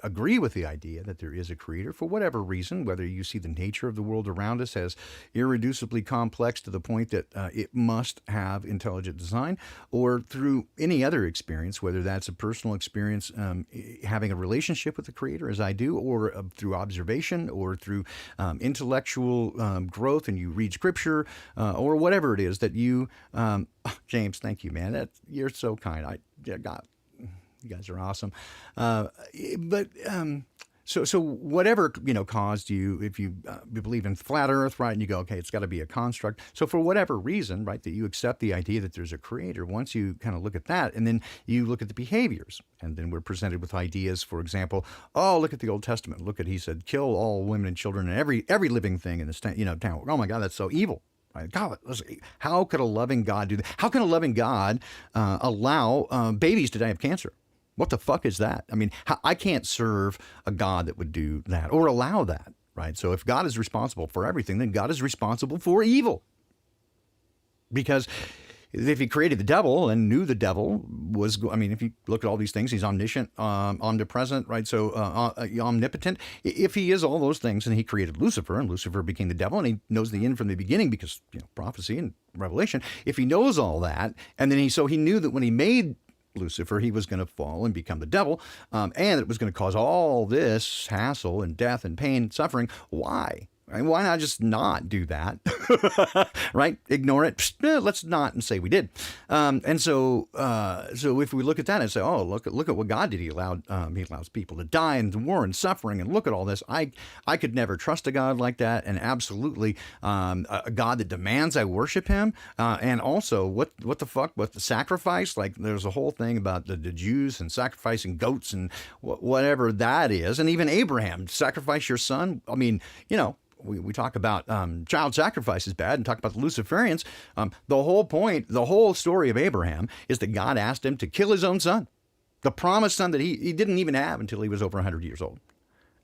Speaker 1: agree with the idea that there is a Creator for whatever reason, whether you see the nature of the world around us as irreducibly complex to the point that it must have intelligent design, or through any other experience, whether that's a personal experience having a relationship with the Creator, as I do, or through observation, or through intellectual growth, and you read Scripture, or whatever it is that you, James, thank you, man. You're so kind. God. You guys are awesome. So whatever, caused you, if you believe in flat earth, right, and you go, okay, it's got to be a construct. So for whatever reason, right, that you accept the idea that there's a Creator, once you kind of look at that, and then you look at the behaviors, and then we're presented with ideas, for example, oh, look at the Old Testament. Look at, he said, kill all women and children and every living thing in this town. Oh my God, that's so evil. God, how could a loving God do that? How can a loving God allow babies to die of cancer? What the fuck is that? I mean, I can't serve a God that would do that or allow that, right? So if God is responsible for everything, then God is responsible for evil. Because if he created the devil and knew the devil was, I mean, if you look at all these things, he's omniscient, omnipresent, right? So omnipotent. If he is all those things, and he created Lucifer, and Lucifer became the devil, and he knows the end from the beginning because, prophecy and revelation. If he knows all that, and then he knew that when he made Lucifer, he was going to fall and become the devil, and it was going to cause all this hassle and death and pain and suffering. Why? Right? Why not just not do that? Right? Ignore it. Psst, let's not and say we did. And so if we look at that and say, oh, look at what God did. He allows people to die and war and suffering, and look at all this. I could never trust a God like that, and absolutely a God that demands I worship him. And also, what the fuck with the sacrifice? Like, there's a whole thing about the Jews and sacrificing goats and whatever that is, and even Abraham, sacrifice your son. I mean, we talk about child sacrifice is bad and talk about the Luciferians. The whole story of Abraham is that God asked him to kill his own son, the promised son that he didn't even have until he was over 100 years old.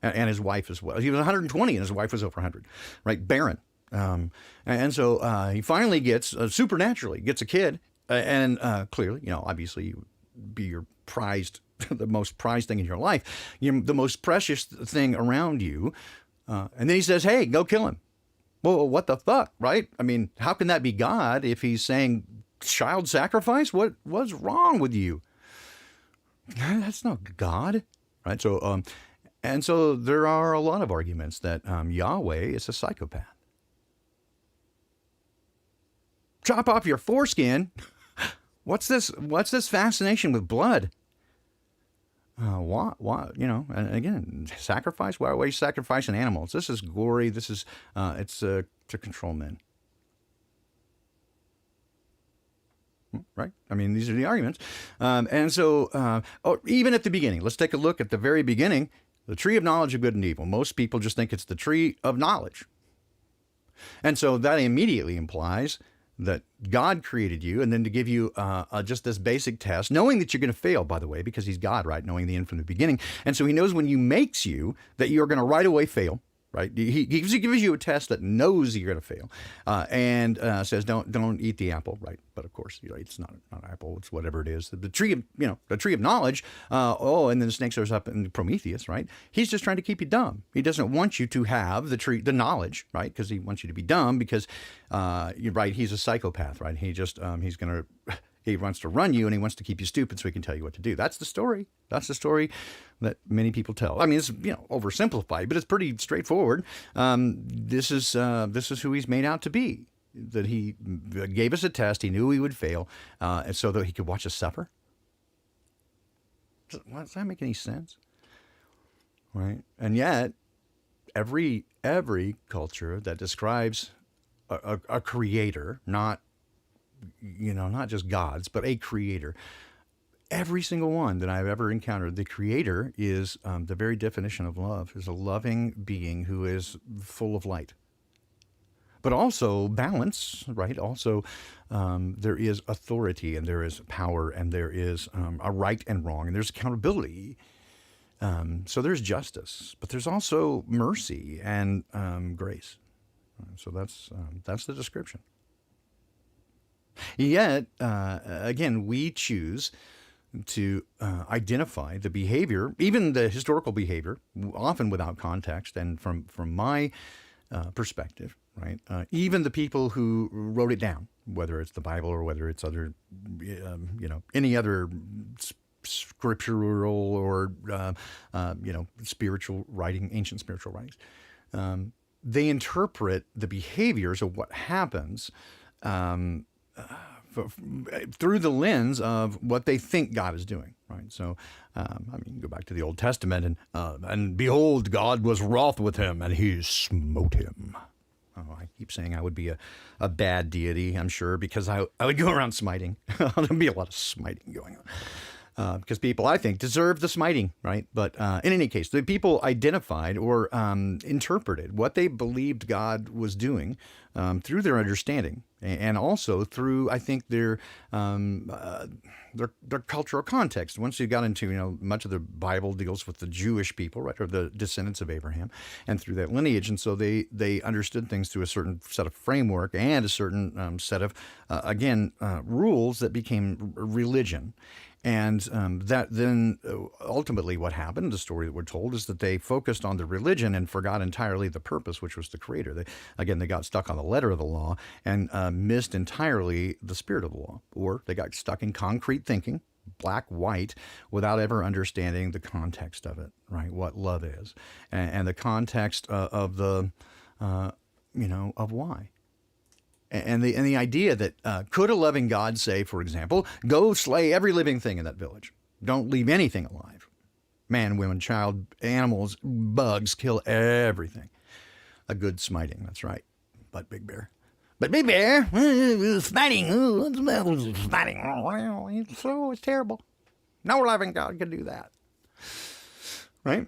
Speaker 1: And his wife as well. He was 120 and his wife was over 100, right? Barren. And so he finally supernaturally gets a kid. And clearly, obviously you be your prized, the most prized thing in your life, the most precious thing around you. And then he says, hey, go kill him. Well, what the fuck, right? I mean, how can that be God if he's saying child sacrifice? What's wrong with you? That's not God, right? So, and so there are a lot of arguments that Yahweh is a psychopath. Chop off your foreskin. What's this fascination with blood? Why, and again, sacrifice? Why are you sacrificing animals? This is gory. This is, it's to control men. Right? I mean, these are the arguments. And so, even at the beginning, let's take a look at the very beginning, the tree of knowledge of good and evil. Most people just think it's the tree of knowledge. And so that immediately implies that God created you, and then to give you just this basic test, knowing that you're going to fail, by the way, because he's God, right? Knowing the end from the beginning. And so he knows when he makes you that you're going to right away fail, right? He gives you a test that knows you're going to fail, and says, don't eat the apple, right? But of course, it's not an apple, it's whatever it is. The tree of, the tree of knowledge, and then the snake shows up in Prometheus, right? He's just trying to keep you dumb. He doesn't want you to have the knowledge, right? Because he wants you to be dumb because, you're right, he's a psychopath, right? He wants to run you, and he wants to keep you stupid so he can tell you what to do. That's the story. That's the story that many people tell. I mean, it's oversimplified, but it's pretty straightforward. This is who he's made out to be. That he gave us a test. He knew we would fail, and so that he could watch us suffer. Does that make any sense? Right? And yet, every culture that describes a creator, not just gods, but a creator. Every single one that I've ever encountered, the creator is the very definition of love, is a loving being who is full of light. But also balance, right? Also, there is authority, and there is power, and there is a right and wrong, and there's accountability. So there's justice, but there's also mercy and grace. So that's the description. Yet, again, we choose to identify the behavior, even the historical behavior, often without context, and from my perspective, right? Even the people who wrote it down, whether it's the Bible or whether it's other, any other scriptural or spiritual writing, ancient spiritual writings, they interpret the behaviors of what happens through the lens of what they think God is doing, right? So, go back to the Old Testament, and behold, God was wroth with him, and he smote him. Oh, I keep saying I would be a bad deity, I'm sure, because I would go around smiting. There'd be a lot of smiting going because people, I think, deserve the smiting, right? But in any case, the people identified or interpreted what they believed God was doing through their understanding, and also through, I think, their cultural context. Once you got into, much of the Bible deals with the Jewish people, right, or the descendants of Abraham, and through that lineage, and so they understood things through a certain set of framework and a certain set of rules that became religion. And that then ultimately what happened, the story that we're told, is that they focused on the religion and forgot entirely the purpose, which was the Creator. They got stuck on the letter of the law and missed entirely the spirit of the law. Or they got stuck in concrete thinking, black, white, without ever understanding the context of it, right? What love is, and the context of of why. And the idea that could a loving God say, for example, go slay every living thing in that village. Don't leave anything alive. Man, women, child, animals, bugs, kill everything. A good smiting, that's right. But Big Bear. But Big Bear, smiting, smiting. It's terrible. No loving God could do that. Right?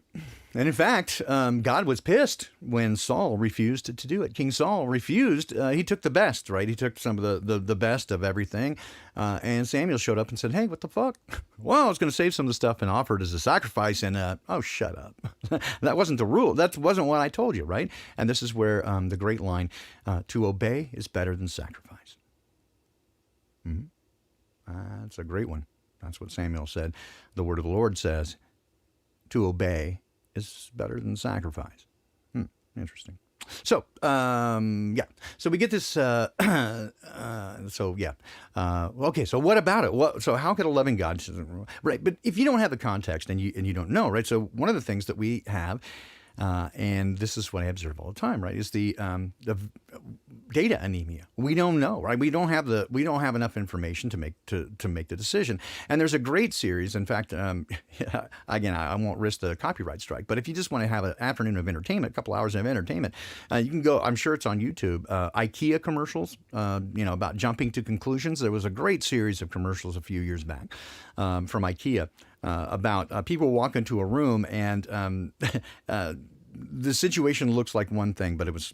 Speaker 1: And in fact, God was pissed when Saul refused to do it. King Saul refused. He took the best, right? He took some of the best of everything. And Samuel showed up and said, hey, what the fuck? Well, I was going to save some of the stuff and offer it as a sacrifice. And, oh, shut up. That wasn't the rule. That wasn't what I told you, right? And this is where the great line, to obey is better than sacrifice. That's a great one. That's what Samuel said. The word of the Lord says, to obey is better than sacrifice. Interesting. So, So we get this. Okay. So what about it? So how could a loving God? Right. But if you don't have the context and you don't know, right? So one of the things that we have, and this is what I observe all the time, right, is the data anemia. We don't know, right? We don't have enough information to make the decision. And there's a great series. In fact, again, I won't risk the copyright strike, but if you just want to have an afternoon of entertainment, a couple hours of entertainment, you can go. I'm sure it's on YouTube. IKEA commercials, about jumping to conclusions. There was a great series of commercials a few years back from IKEA about people walk into a room and the situation looks like one thing, but it was,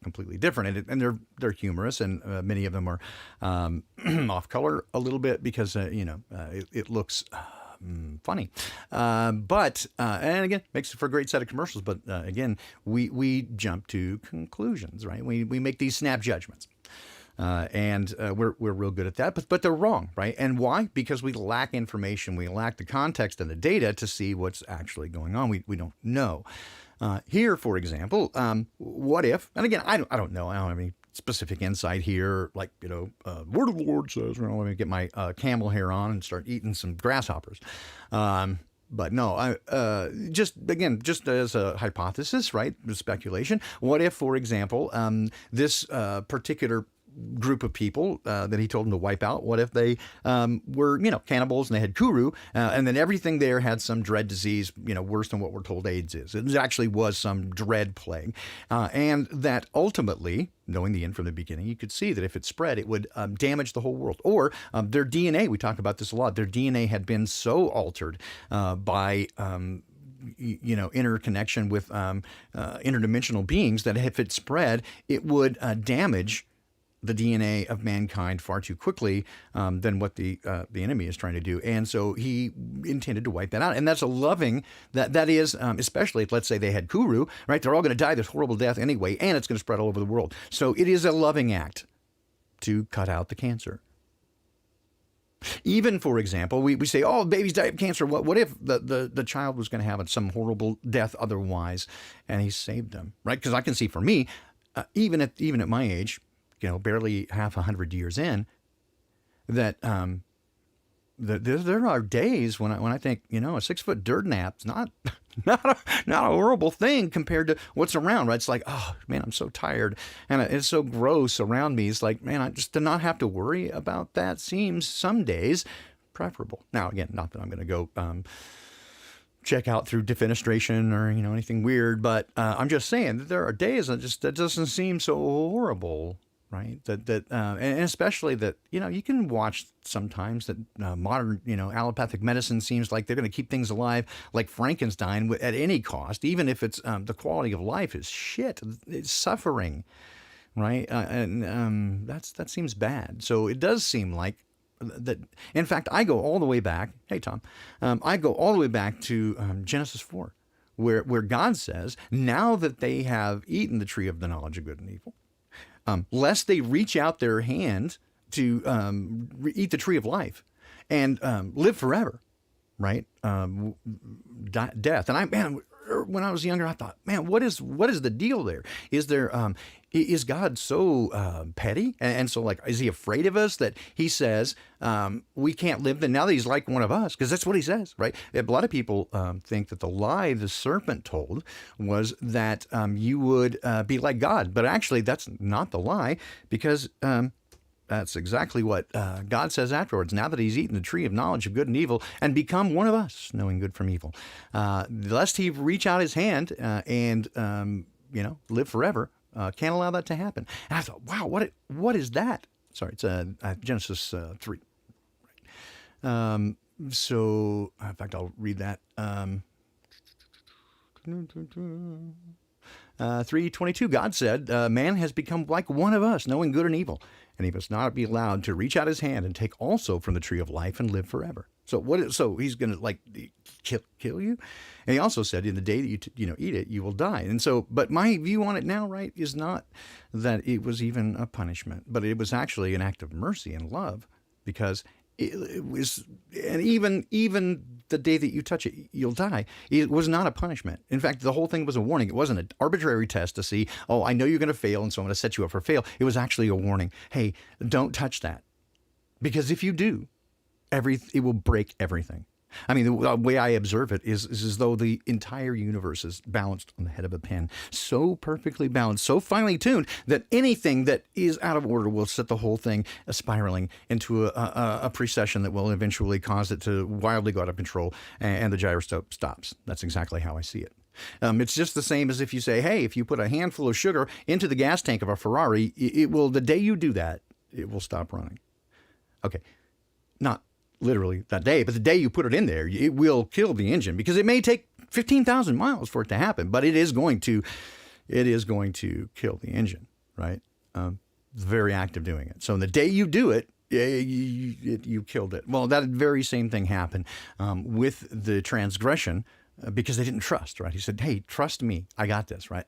Speaker 1: completely different. And they're humorous, and many of them are off color a little bit because, it looks funny. But and again, makes for a great set of commercials. But again, we jump to conclusions, right? We make these snap judgments. And we're real good at that, but they're wrong, right? And why? Because we lack information. We lack the context and the data to see what's actually going on. We don't know. Here, for example, what if? And again, I don't know. I don't have any specific insight here. Like word of the Lord says, let me get my camel hair on and start eating some grasshoppers. But no, just as a hypothesis, right? Speculation. What if, for example, this particular group of people that he told them to wipe out, what if they were, cannibals and they had kuru, and then everything there had some dread disease, worse than what we're told AIDS is. It actually was some dread plague. And that ultimately, knowing the end from the beginning, you could see that if it spread, it would damage the whole world. Or their DNA, we talk about this a lot, their DNA had been so altered by interconnection with interdimensional beings that if it spread, it would damage the DNA of mankind far too quickly than what the enemy is trying to do. And so he intended to wipe that out. And that's a loving, that is, especially if, let's say, they had kuru, right? They're all going to die this horrible death anyway, and it's going to spread all over the world. So it is a loving act to cut out the cancer. Even, for example, we say, oh, babies die of cancer. What if the child was going to have some horrible death otherwise, and he saved them, right? Because I can see for me, even at my age, barely half 100 years in, that there are days when I think, a 6-foot dirt nap's not a horrible thing compared to what's around, right? It's like, oh man, I'm so tired, and it's so gross around me. It's like, man, I just to not have to worry about that seems some days preferable. Now, again, not that I'm going to go check out through defenestration or anything weird, but I'm just saying that there are days that doesn't seem so horrible right? And especially that, you can watch sometimes that modern, allopathic medicine seems like they're going to keep things alive like Frankenstein at any cost, even if it's the quality of life is shit, it's suffering, right? That seems bad. So it does seem like that. In fact, I go all the way back. Hey, Tom, I go all the way back to Genesis 4, where God says, now that they have eaten the tree of the knowledge of good and evil, lest they reach out their hand to eat the tree of life and live forever, right? Death. And when I was younger, I thought, man, what is the deal there? Is God so petty? And so, like, is he afraid of us that he says we can't live then now that he's like one of us? Because that's what he says, right? A lot of people think that the lie the serpent told was that you would be like God. But actually, that's not the lie, because that's exactly what God says afterwards. Now that he's eaten the tree of knowledge of good and evil and become one of us, knowing good from evil, lest he reach out his hand and live forever, can't allow that to happen. And I thought, wow, what is that? Sorry, it's Genesis 3. So, in fact, I'll read that. 3:22, God said, man has become like one of us, knowing good and evil, and he must not be allowed to reach out his hand and take also from the tree of life and live forever. So he's going to kill you? And he also said, in the day that you eat it, you will die. And so, but my view on it now, right, is not that it was even a punishment, but it was actually an act of mercy and love, because it was, and even the day that you touch it, you'll die. It was not a punishment. In fact, the whole thing was a warning. It wasn't an arbitrary test to see, oh, I know you're going to fail, and so I'm going to set you up for fail. It was actually a warning. Hey, don't touch that, because if you do, it will break everything. I mean, the way I observe it is as though the entire universe is balanced on the head of a pin, so perfectly balanced, so finely tuned that anything that is out of order will set the whole thing spiraling into a precession that will eventually cause it to wildly go out of control, and the gyroscope stops. That's exactly how I see it. It's just the same as if you say, hey, if you put a handful of sugar into the gas tank of a Ferrari, it will, the day you do that, it will stop running. Okay, not literally that day, but the day you put it in there, it will kill the engine, because it may take 15,000 miles for it to happen, but it is going to kill the engine, right? It's very act of doing it. So the day you do it, you killed it. Well, that very same thing happened with the transgression, because they didn't trust, right? He said, hey, trust me, I got this, right?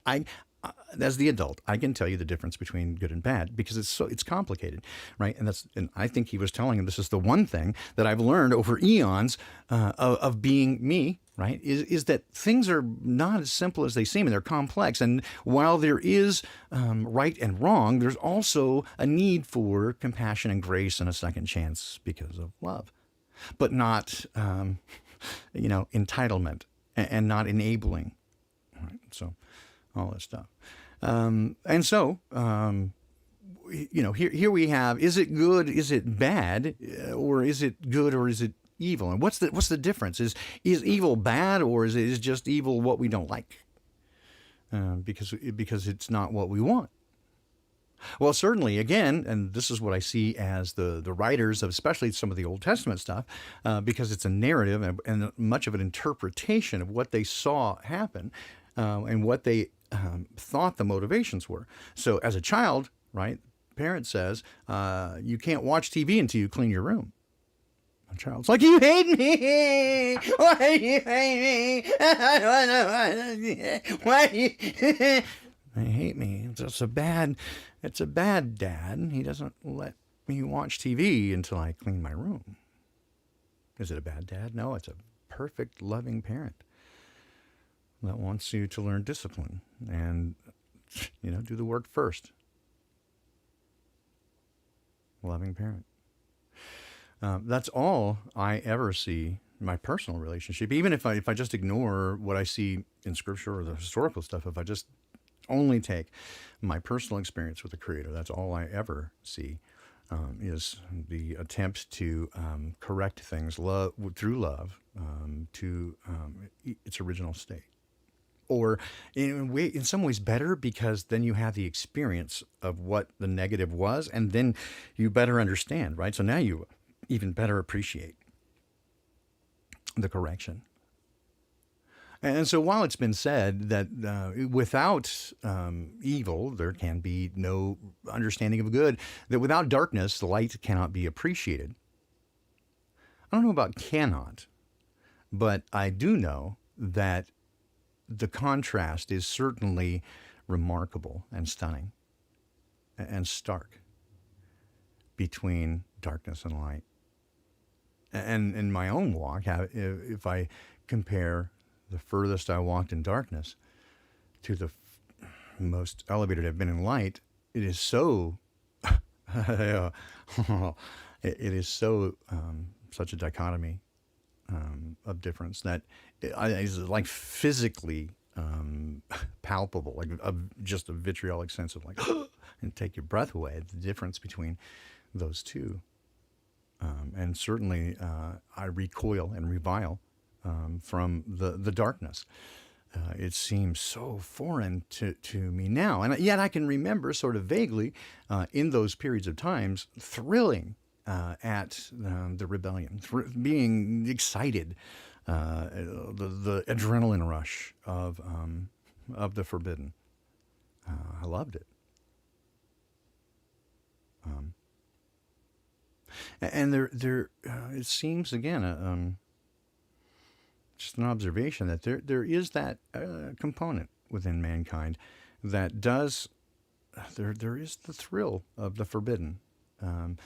Speaker 1: As the adult, I can tell you the difference between good and bad, because it's complicated, right? And I think he was telling him, this is the one thing that I've learned over eons of being me, right? Is that things are not as simple as they seem, and they're complex. And while there is right and wrong, there's also a need for compassion and grace and a second chance because of love, but not entitlement and not enabling, right? So all that stuff. And so, here we have, is it good, is it bad, or is it good, or is it evil? And what's the difference? Is evil bad, or is it just evil what we don't like? Because it's not what we want. Well, certainly, again, and this is what I see as the writers of especially some of the Old Testament stuff, because it's a narrative and much of an interpretation of what they saw happen, and what they thought the motivations were. So as a child, right, parent says, you can't watch TV until you clean your room. A child's like, you hate me. Why do you hate me? Why do you... They hate me. It's a bad dad. He doesn't let me watch TV until I clean my room. Is it a bad dad? No, it's a perfect, loving parent that wants you to learn discipline and, do the work first. Loving parent. That's all I ever see in my personal relationship. Even if I just ignore what I see in Scripture or the historical stuff, if I just only take my personal experience with the Creator, that's all I ever see, is the attempt to correct things through love to its original state. or in some ways better, because then you have the experience of what the negative was, and then you better understand, right? So now you even better appreciate the correction. And so while it's been said that without evil, there can be no understanding of good, that without darkness, the light cannot be appreciated. I don't know about cannot, but I do know that the contrast is certainly remarkable and stunning and stark between darkness and light. And in my own walk, if I compare the furthest I walked in darkness to the most elevated I've been in light, it is so, it is so, such a dichotomy of difference that it's like physically palpable, like just a vitriolic sense of like, and take your breath away. The difference between those two. And certainly I recoil and revile from the darkness. It seems so foreign to me now. And yet I can remember sort of vaguely in those periods of times thrilling at the rebellion, being excited, the adrenaline rush of the forbidden. I loved it. And there, it seems again, just an observation that there is that component within mankind that does. There is the thrill of the forbidden, of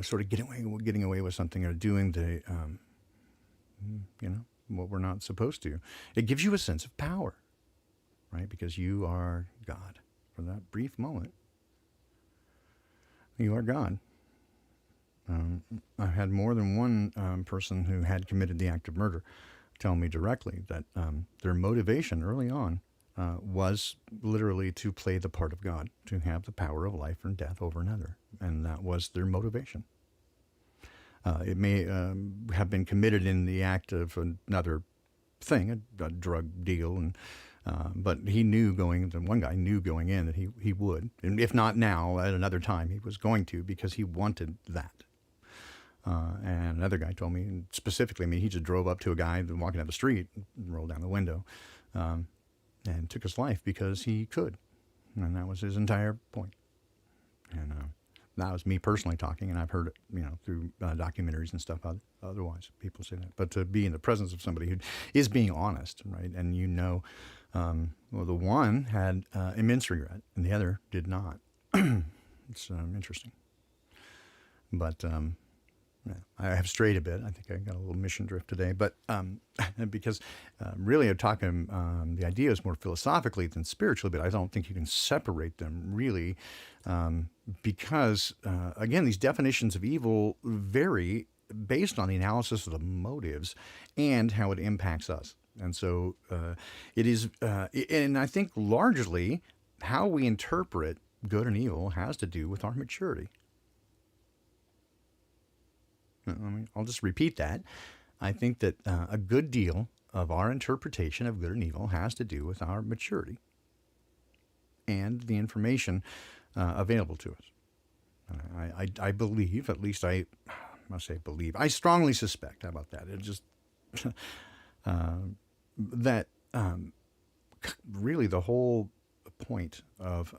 Speaker 1: sort of getting away with something, or doing the, what we're not supposed to. It gives you a sense of power, right? Because you are God for that brief moment. You are God. I've had more than one person who had committed the act of murder tell me directly that their motivation early on was literally to play the part of God, to have the power of life and death over another. And that was their motivation. It may have been committed in the act of another thing, a drug deal, and but he knew one guy knew going in that he would, and if not now, at another time, he was going to, because he wanted that. And another guy told me specifically, he just drove up to a guy walking down the street, rolled down the window, and took his life because he could. And that was his entire point. And that was me personally talking, and I've heard it, through documentaries and stuff. Otherwise, people say that. But to be in the presence of somebody who is being honest, right? And the one had immense regret, and the other did not. It's interesting. But yeah, I have strayed a bit. I think I got a little mission drift today, but because really I'm talking, the idea is more philosophically than spiritually, but I don't think you can separate them really, because again, these definitions of evil vary based on the analysis of the motives and how it impacts us. And so it is, and I think largely how we interpret good and evil has to do with our maturity. I'll just repeat that. I think that a good deal of our interpretation of good and evil has to do with our maturity and the information available to us. I believe, at least I must say believe, I strongly suspect, how about that? It just, that really the whole point of,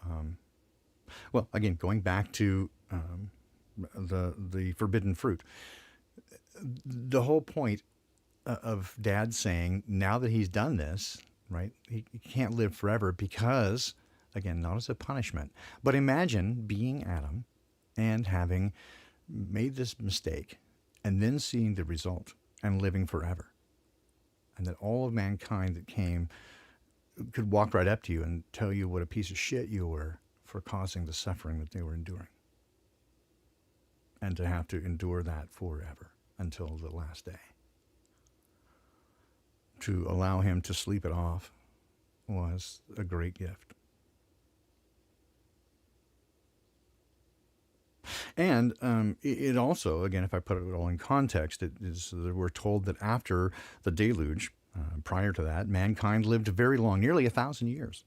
Speaker 1: well, again, going back to the forbidden fruit, the whole point of Dad saying, now that he's done this, right, he can't live forever because, again, not as a punishment, but imagine being Adam and having made this mistake and then seeing the result and living forever. And that all of mankind that came could walk right up to you and tell you what a piece of shit you were for causing the suffering that they were enduring. And to have to endure that forever until the last day. To allow him to sleep it off was a great gift. And it also, again, if I put it all in context, we're told that after the deluge, Prior to that, mankind lived very long, nearly 1,000 years,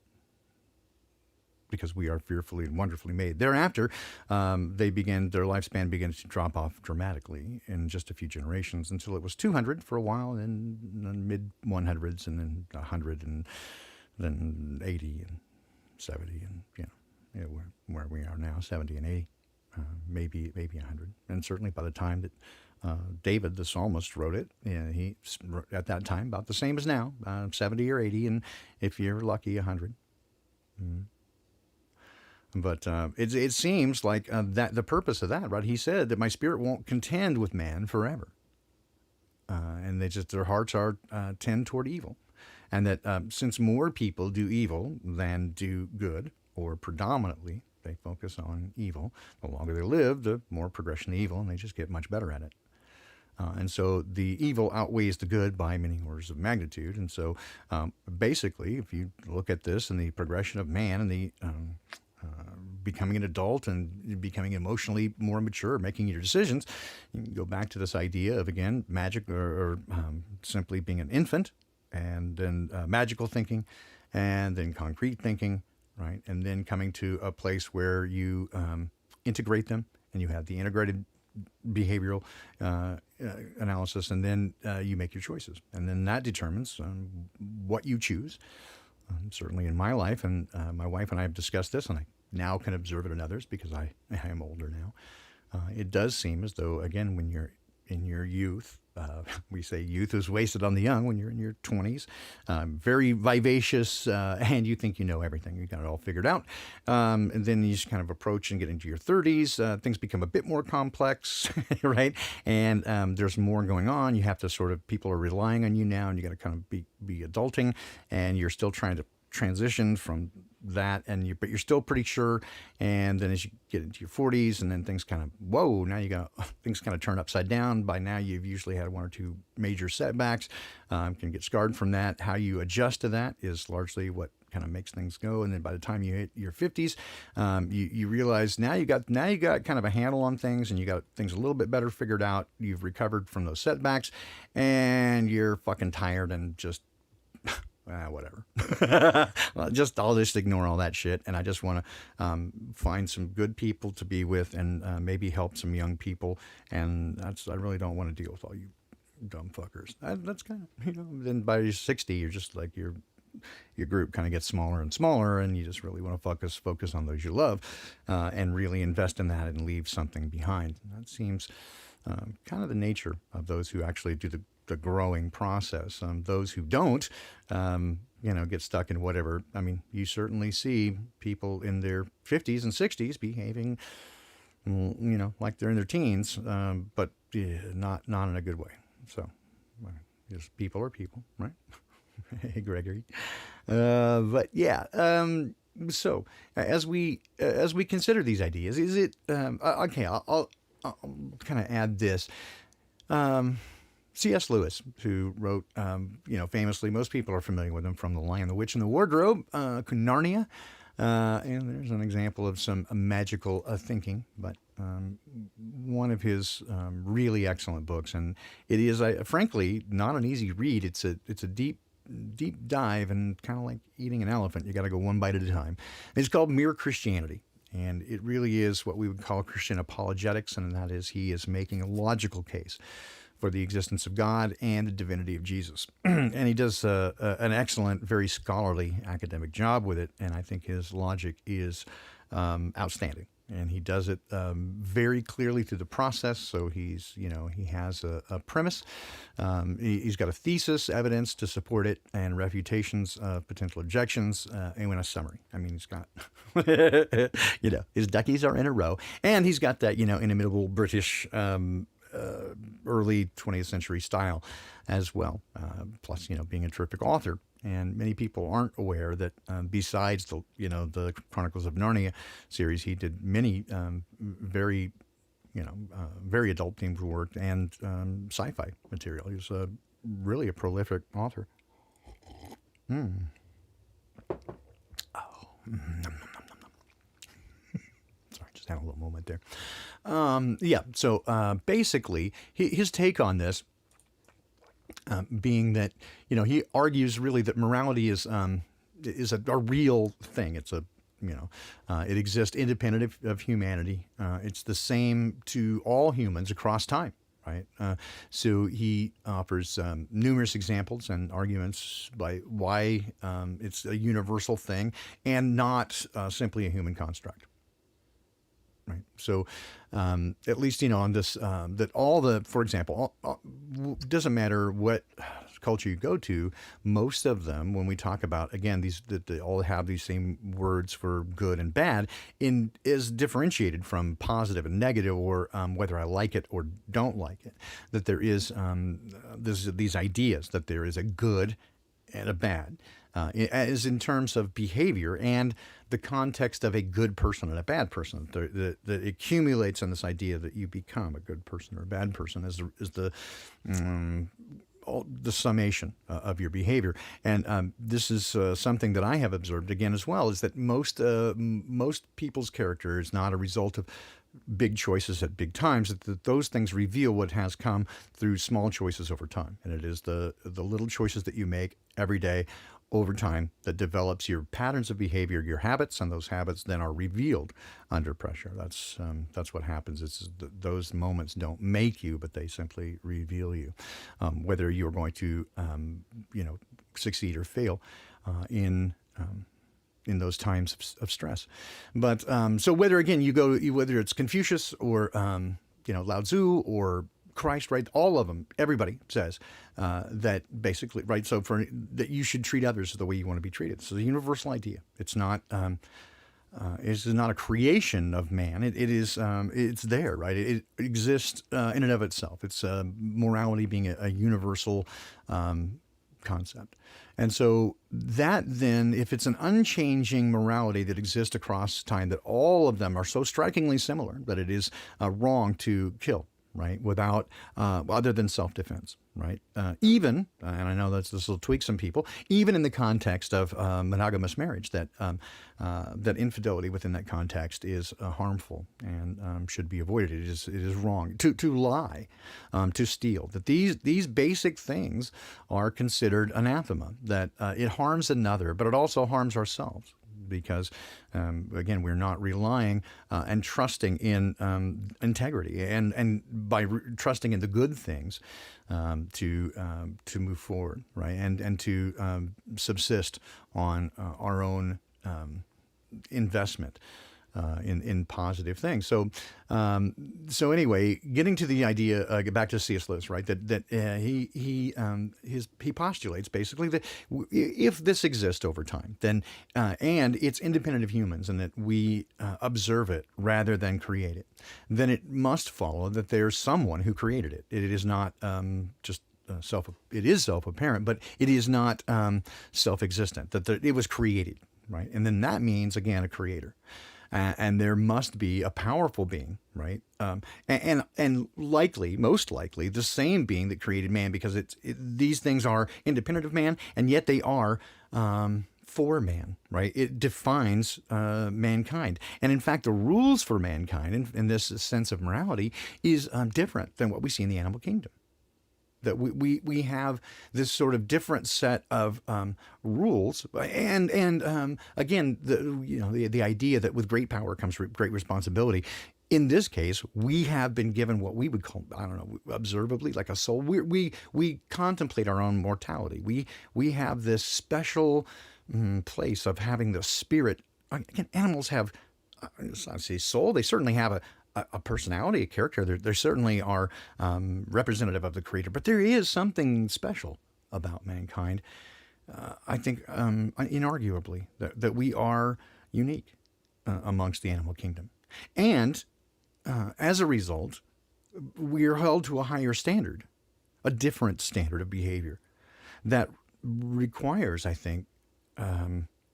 Speaker 1: because we are fearfully and wonderfully made. Thereafter, their lifespan began to drop off dramatically in just a few generations until it was 200 for a while, and then mid 100s, and then 100, and then 80 and 70, and where we are now, 70 and 80, maybe 100. And certainly by the time that David, the psalmist, wrote it, he at that time about the same as now, 70 or 80, and if you're lucky, 100. But it seems like that the purpose of that, right? He said that my spirit won't contend with man forever, and their hearts are tend toward evil, and that since more people do evil than do good, or predominantly they focus on evil, the longer they live, the more progression of evil, and they just get much better at it. And so the evil outweighs the good by many orders of magnitude. And so basically, if you look at this and the progression of man and the becoming an adult and becoming emotionally more mature, making your decisions, you can go back to this idea of, again, magic or simply being an infant, and then magical thinking, and then concrete thinking, right? And then coming to a place where you integrate them, and you have the integrated behavioral analysis, and then you make your choices, and then that determines what you choose. Certainly in my life, and my wife and I have discussed this, and I now can observe it in others because I am older now. It does seem as though, again, when you're in your youth, we say youth is wasted on the young. When you're in your 20s, very vivacious, and you think you know everything. You got it all figured out. And then you just kind of approach and get into your 30s. Things become a bit more complex, right? And there's more going on. You have to people are relying on you now, and you got to kind of be adulting, and you're still trying to transition from that, but you're still pretty sure. And then as you get into your 40s, and then things kind of things kind of turn upside down. By now you've usually had one or two major setbacks, can get scarred from that. How you adjust to that is largely what kind of makes things go. And then by the time you hit your 50s, you realize now you got kind of a handle on things, and you got things a little bit better figured out. You've recovered from those setbacks, and you're fucking tired and just whatever. I'll just ignore all that shit, and I just want to find some good people to be with, and maybe help some young people. And I really don't want to deal with all you dumb fuckers. That's kind of, then by 60, you're just like your group kind of gets smaller and smaller, and you just really want to focus on those you love, and really invest in that and leave something behind. That seems kind of the nature of those who actually do the growing process. Those who don't, get stuck in whatever. I mean, you certainly see people in their 50s and 60s behaving, like they're in their teens, but not in a good way. So, just people are people, right? Hey, Gregory. But yeah. So as we consider these ideas, is it okay? I'll kind of add this. C.S. Lewis, who wrote, famously, most people are familiar with him from The Lion, the Witch, and the Wardrobe, Narnia. And there's an example of some magical thinking, but one of his really excellent books. And it is, frankly, not an easy read. It's a deep dive, and kind of like eating an elephant. You got to go one bite at a time. It's called Mere Christianity. And it really is what we would call Christian apologetics, and that is, he is making a logical case for the existence of God and the divinity of Jesus. And he does an excellent, very scholarly academic job with it, and I think his logic is outstanding. And he does it very clearly through the process. So he has a premise. He's got a thesis, evidence to support it, and refutations, potential objections, and then a summary. I mean, he's got, his duckies are in a row. And he's got that, inimitable British early 20th century style as well. Plus, being a terrific author. And many people aren't aware that besides the Chronicles of Narnia series, he did many very adult themed work and sci-fi material. He was really a prolific author. Sorry, just had a little moment there. So basically, his take on this being that, he argues really that morality is a real thing. It's it exists independent of humanity. It's the same to all humans across time, right? So he offers numerous examples and arguments by why it's a universal thing and not simply a human construct. Right. So, at least on this, that for example, doesn't matter what culture you go to, most of them, when we talk about again that they all have these same words for good and bad, is differentiated from positive and negative, or whether I like it or don't like it. That there is these ideas that there is a good and a bad. As in terms of behavior and the context of a good person and a bad person, that accumulates in this idea that you become a good person or a bad person is the summation of your behavior. And this is something that I have observed again as well, is that most people's character is not a result of big choices at big times, that those things reveal what has come through small choices over time. And it is the little choices that you make every day over time that develops your patterns of behavior, your habits, and those habits then are revealed under pressure. That's what happens. Those moments don't make you, but they simply reveal you, whether you're going to succeed or fail in those times of stress. But so whether again whether it's Confucius or Lao Tzu or Christ, right? All of them, everybody says that basically, right? So that you should treat others the way you want to be treated. So the universal idea. It's not a creation of man. It's there, right? It exists in and of itself. It's morality being a universal concept. And so that then, if it's an unchanging morality that exists across time, that all of them are so strikingly similar that it is wrong to kill, right? Without, other than self-defense, right? Even, and I know this will tweak some people, even in the context of monogamous marriage, that infidelity within that context is harmful and should be avoided. It is wrong to lie, to steal. That these basic things are considered anathema. That it harms another, but it also harms ourselves. Because, again, we're not relying and trusting in integrity, and by trusting in the good things to move forward, right, and to subsist on our own investment in positive things. So anyway, getting to the idea, get back to C.S. Lewis, right? That he postulates basically that if this exists over time, then and it's independent of humans, and that we observe it rather than create it, then it must follow that there's someone who created it. It is not just it is self-apparent, but it is not self-existent. That it was created, right? And then that means again a creator. And there must be a powerful being, right? And likely, most likely, the same being that created man, because these things are independent of man, and yet they are for man, right? It defines mankind. And in fact, the rules for mankind in this sense of morality is different than what we see in the animal kingdom. That we have this sort of different set of rules, and again, the idea that with great power comes great responsibility. In this case, we have been given what we would call, I don't know, observably like a soul. We contemplate our own mortality. We have this special place of having the spirit. Again, animals have, I say soul. They certainly have a personality, a character. They certainly are representative of the Creator, but there is something special about mankind. I think inarguably that we are unique amongst the animal kingdom, and as a result, we are held to a higher standard, a different standard of behavior that requires, I think,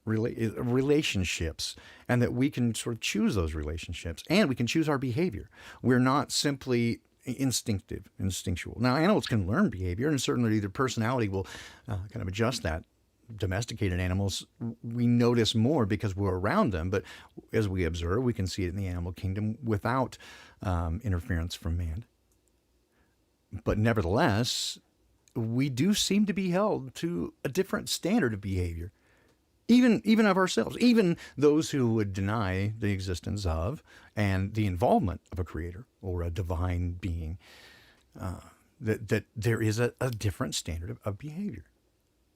Speaker 1: relationships, and that we can sort of choose those relationships, and we can choose our behavior. We're not simply instinctual. Now, animals can learn behavior, and certainly their personality will kind of adjust that. Domesticated animals, we notice more because we're around them, but as we observe, we can see it in the animal kingdom without interference from man. But nevertheless, we do seem to be held to a different standard of behavior, even of ourselves, even those who would deny the existence of and the involvement of a creator or a divine being, that there is a different standard of behavior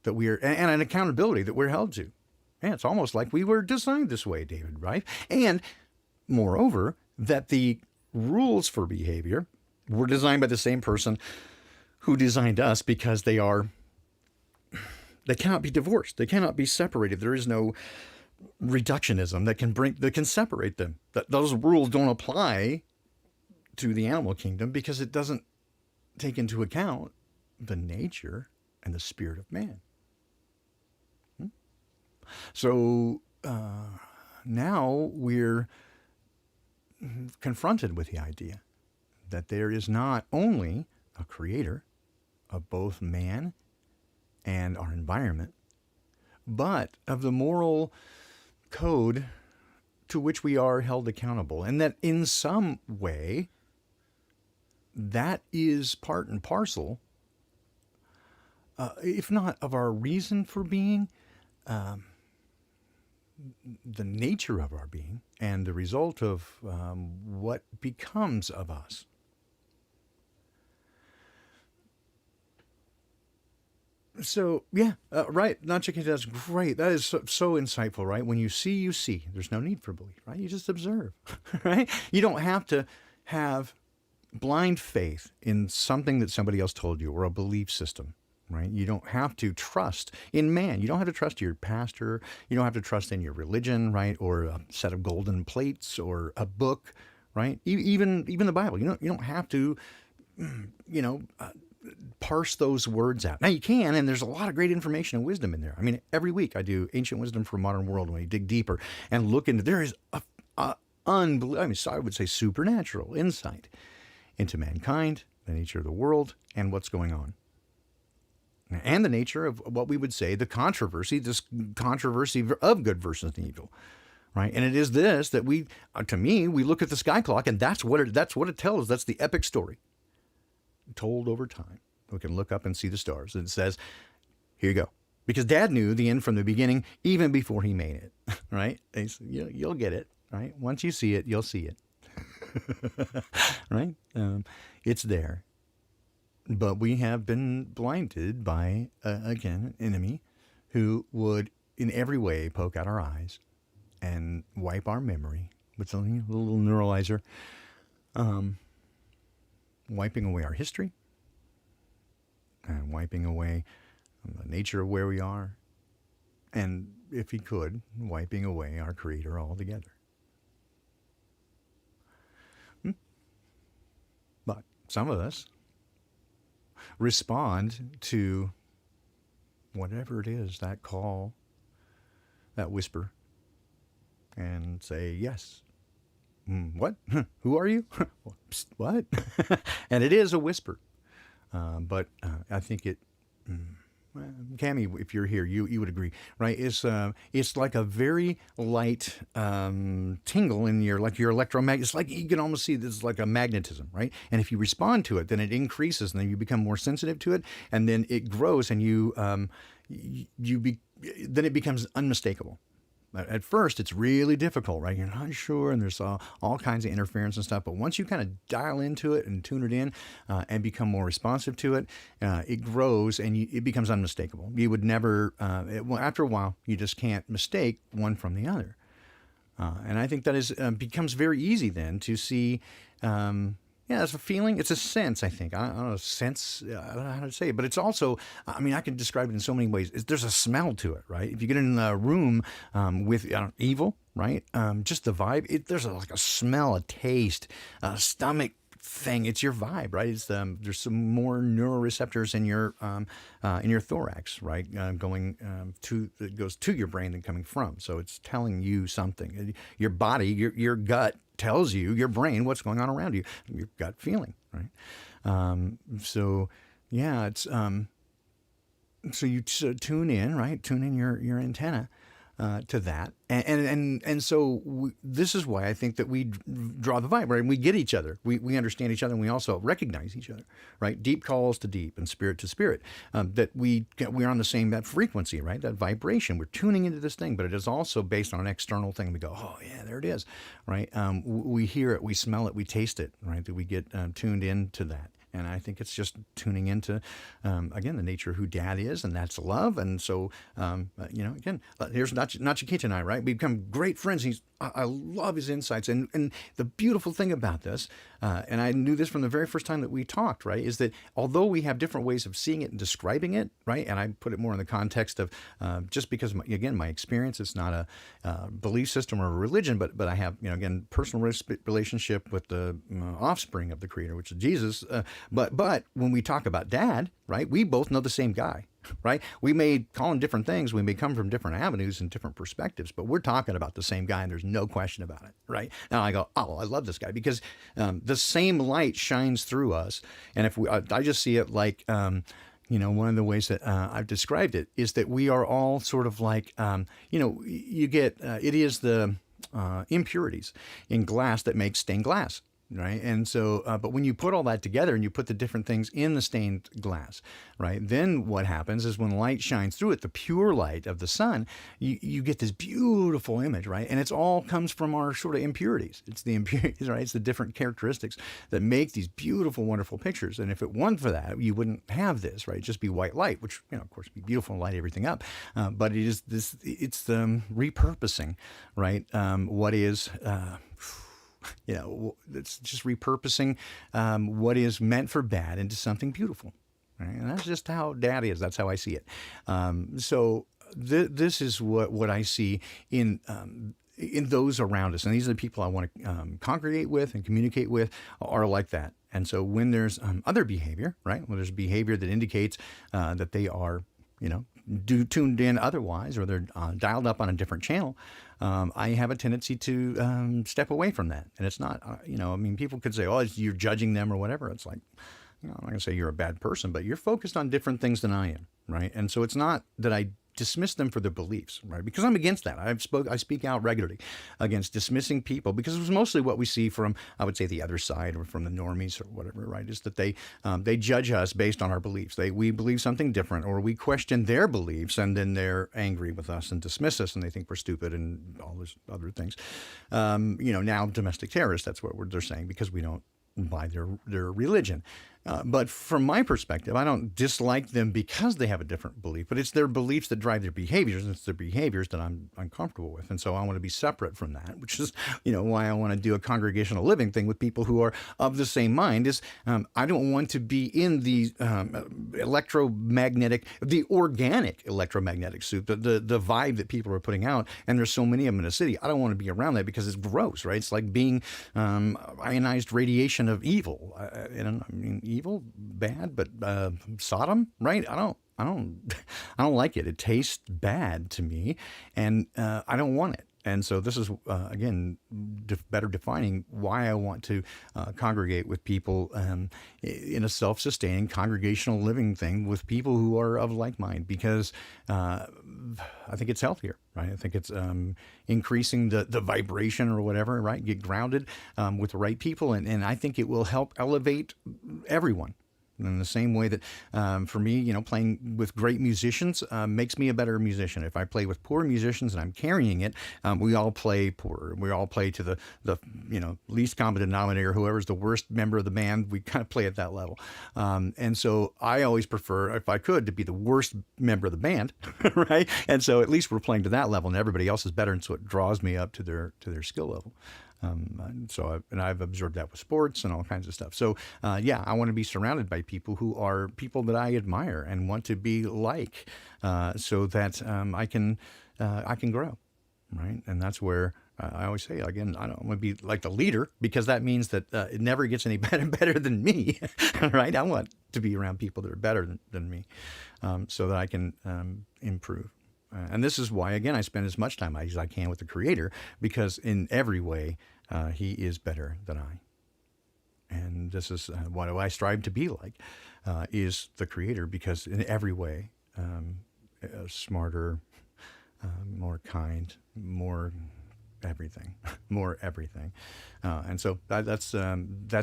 Speaker 1: that we are, and an accountability that we're held to. And it's almost like we were designed this way, David, right? And moreover, that the rules for behavior were designed by the same person who designed us, because they cannot be divorced. They cannot be separated. There is no reductionism that can separate them. That those rules don't apply to the animal kingdom because it doesn't take into account the nature and the spirit of man. So now we're confronted with the idea that there is not only a creator of both man and our environment, but of the moral code to which we are held accountable, and that in some way that is part and parcel, if not of our reason for being, the nature of our being, and the result of what becomes of us. So, yeah, right. Nachiketa, that's great. That is so insightful, right? When you see, you see. There's no need for belief, right? You just observe, right? You don't have to have blind faith in something that somebody else told you or a belief system, right? You don't have to trust in man. You don't have to trust your pastor. You don't have to trust in your religion, right? Or a set of golden plates or a book, right? Even the Bible. You don't have to, parse those words out. Now you can, and there's a lot of great information and wisdom in there. I mean, every week I do Ancient Wisdom for a Modern World when you dig deeper and look into, there is I would say supernatural insight into mankind, the nature of the world, and what's going on. And the nature of what we would say this controversy of good versus evil, right? And it is this that we look at the sky clock, and that's what it tells. That's the epic story told over time. We can look up and see the stars, and it says, here you go. Because Dad knew the end from the beginning, even before he made it, right? You'll get it, right? Once you see it, you'll see it, right? It's there. But we have been blinded by, again, an enemy who would in every way poke out our eyes and wipe our memory with a little neuralizer, wiping away our history and wiping away the nature of where we are, and if he could, wiping away our Creator altogether. But some of us respond to whatever it is, that call, that whisper, and say, yes. What? Who are you? Psst, what? And it is a whisper. But I think it, Cammie, if you're here, you would agree, right? It's like a very light tingle in your electromagnet. It's like you can almost see this like a magnetism, right? And if you respond to it, then it increases, and then you become more sensitive to it, and then it grows, and then it becomes unmistakable. At first, it's really difficult, right? You're not sure, and there's all kinds of interference and stuff. But once you kind of dial into it and tune it in and become more responsive to it, it grows and it becomes unmistakable. You would never, after a while, you just can't mistake one from the other. And I think that becomes very easy then to see. It's a feeling. It's a sense, I think. I don't know, sense. I don't know how to say it. But it's also, I mean, I can describe it in so many ways. There's a smell to it, right? If you get in a room with evil, right? Just the vibe. There's like a smell, a taste, a stomach thing. It's your vibe, right? It's there's some more neuroreceptors in your thorax, right? It goes to your brain than coming from. So it's telling you something. Your body, your gut tells your brain what's going on around you. Your gut feeling, right? It's so you tune in, right? Tune in your antenna to that, and so this is why I think that we draw the vibe, right? And we get each other, we understand each other, and we also recognize each other, right? Deep calls to deep, and spirit to spirit. That we're on the same that frequency, right? That vibration. We're tuning into this thing, but it is also based on an external thing. We go, oh yeah, there it is, right? We hear it, we smell it, we taste it, right? That we get tuned into that. And I think it's just tuning into, again, the nature of who Dad is, and that's love. And so, again, here's Nachikita and I, right? We become great friends. I love his insights. And the beautiful thing about this, and I knew this from the very first time that we talked, right, is that although we have different ways of seeing it and describing it, right, and I put it more in the context of just because, my experience, it's not a belief system or a religion, but I have, again, personal relationship with the offspring of the Creator, which is Jesus. But when we talk about Dad, right, we both know the same guy, right? We may call him different things. We may come from different avenues and different perspectives, but we're talking about the same guy, and there's no question about it, right? Now I go, oh, I love this guy because the same light shines through us. And if I just see it like, one of the ways that I've described it is that we are all sort of like, you get, it is the impurities in glass that make stained glass. Right. And so, but when you put all that together and you put the different things in the stained glass, right, then what happens is when light shines through it, the pure light of the sun, you get this beautiful image, right? And it's all comes from our sort of impurities. It's the impurities, right? It's the different characteristics that make these beautiful, wonderful pictures. And if it weren't for that, you wouldn't have this, right? It'd just be white light, which, of course, be beautiful and light everything up. But it is this, it's the repurposing, right? What is, it's just repurposing what is meant for bad into something beautiful. Right? And that's just how Dad is. That's how I see it. So this is what I see in those around us. And these are the people I want to congregate with and communicate with are like that. And so when there's other behavior, right, when there's behavior that indicates that they are, tuned in otherwise, or they're dialed up on a different channel, I have a tendency to step away from that. And it's not, people could say, oh, you're judging them or whatever. It's like, I'm not going to say you're a bad person, but you're focused on different things than I am, right? And so it's not that I dismiss them for their beliefs, right? Because I'm against that. I speak out regularly against dismissing people, because it was mostly what we see from, I would say, the other side, or from the normies or whatever, right? Is that they judge us based on our beliefs. We believe something different, or we question their beliefs, and then they're angry with us and dismiss us, and they think we're stupid and all those other things. Now domestic terrorists, that's what they're saying, because we don't buy their religion. But from my perspective, I don't dislike them because they have a different belief, but it's their beliefs that drive their behaviors, and it's their behaviors that I'm uncomfortable with. And so I want to be separate from that, which is, why I want to do a congregational living thing with people who are of the same mind. Is I don't want to be in the the organic electromagnetic soup, the vibe that people are putting out. And there's so many of them in the city. I don't want to be around that because it's gross, right? It's like being ionized radiation of evil. Evil, bad, but Sodom, right? I don't like it. It tastes bad to me, and I don't want it. And so this is, again, better defining why I want to congregate with people in a self-sustaining congregational living thing with people who are of like mind, because I think it's healthier, right? I think it's increasing the vibration or whatever, right? Get grounded with the right people, and I think it will help elevate everyone. In the same way that, for me, playing with great musicians makes me a better musician. If I play with poor musicians and I'm carrying it, we all play poorer. We all play to the least common denominator. Whoever's the worst member of the band, we kind of play at that level. And so I always prefer, if I could, to be the worst member of the band, right? And so at least we're playing to that level, and everybody else is better, and so it draws me up to their skill level. I've observed that with sports and all kinds of stuff. So, I want to be surrounded by people who are people that I admire and want to be like, so that I can grow, right? And that's where I always say, again, I don't want to be like the leader, because that means that it never gets any better than me, right? I want to be around people that are better than me, so that I can improve. And this is why, again, I spend as much time as I can with the Creator, because in every way, He is better than I. And this is what I strive to be like, is the Creator, because in every way, smarter, more kind, more everything, more everything. And so that's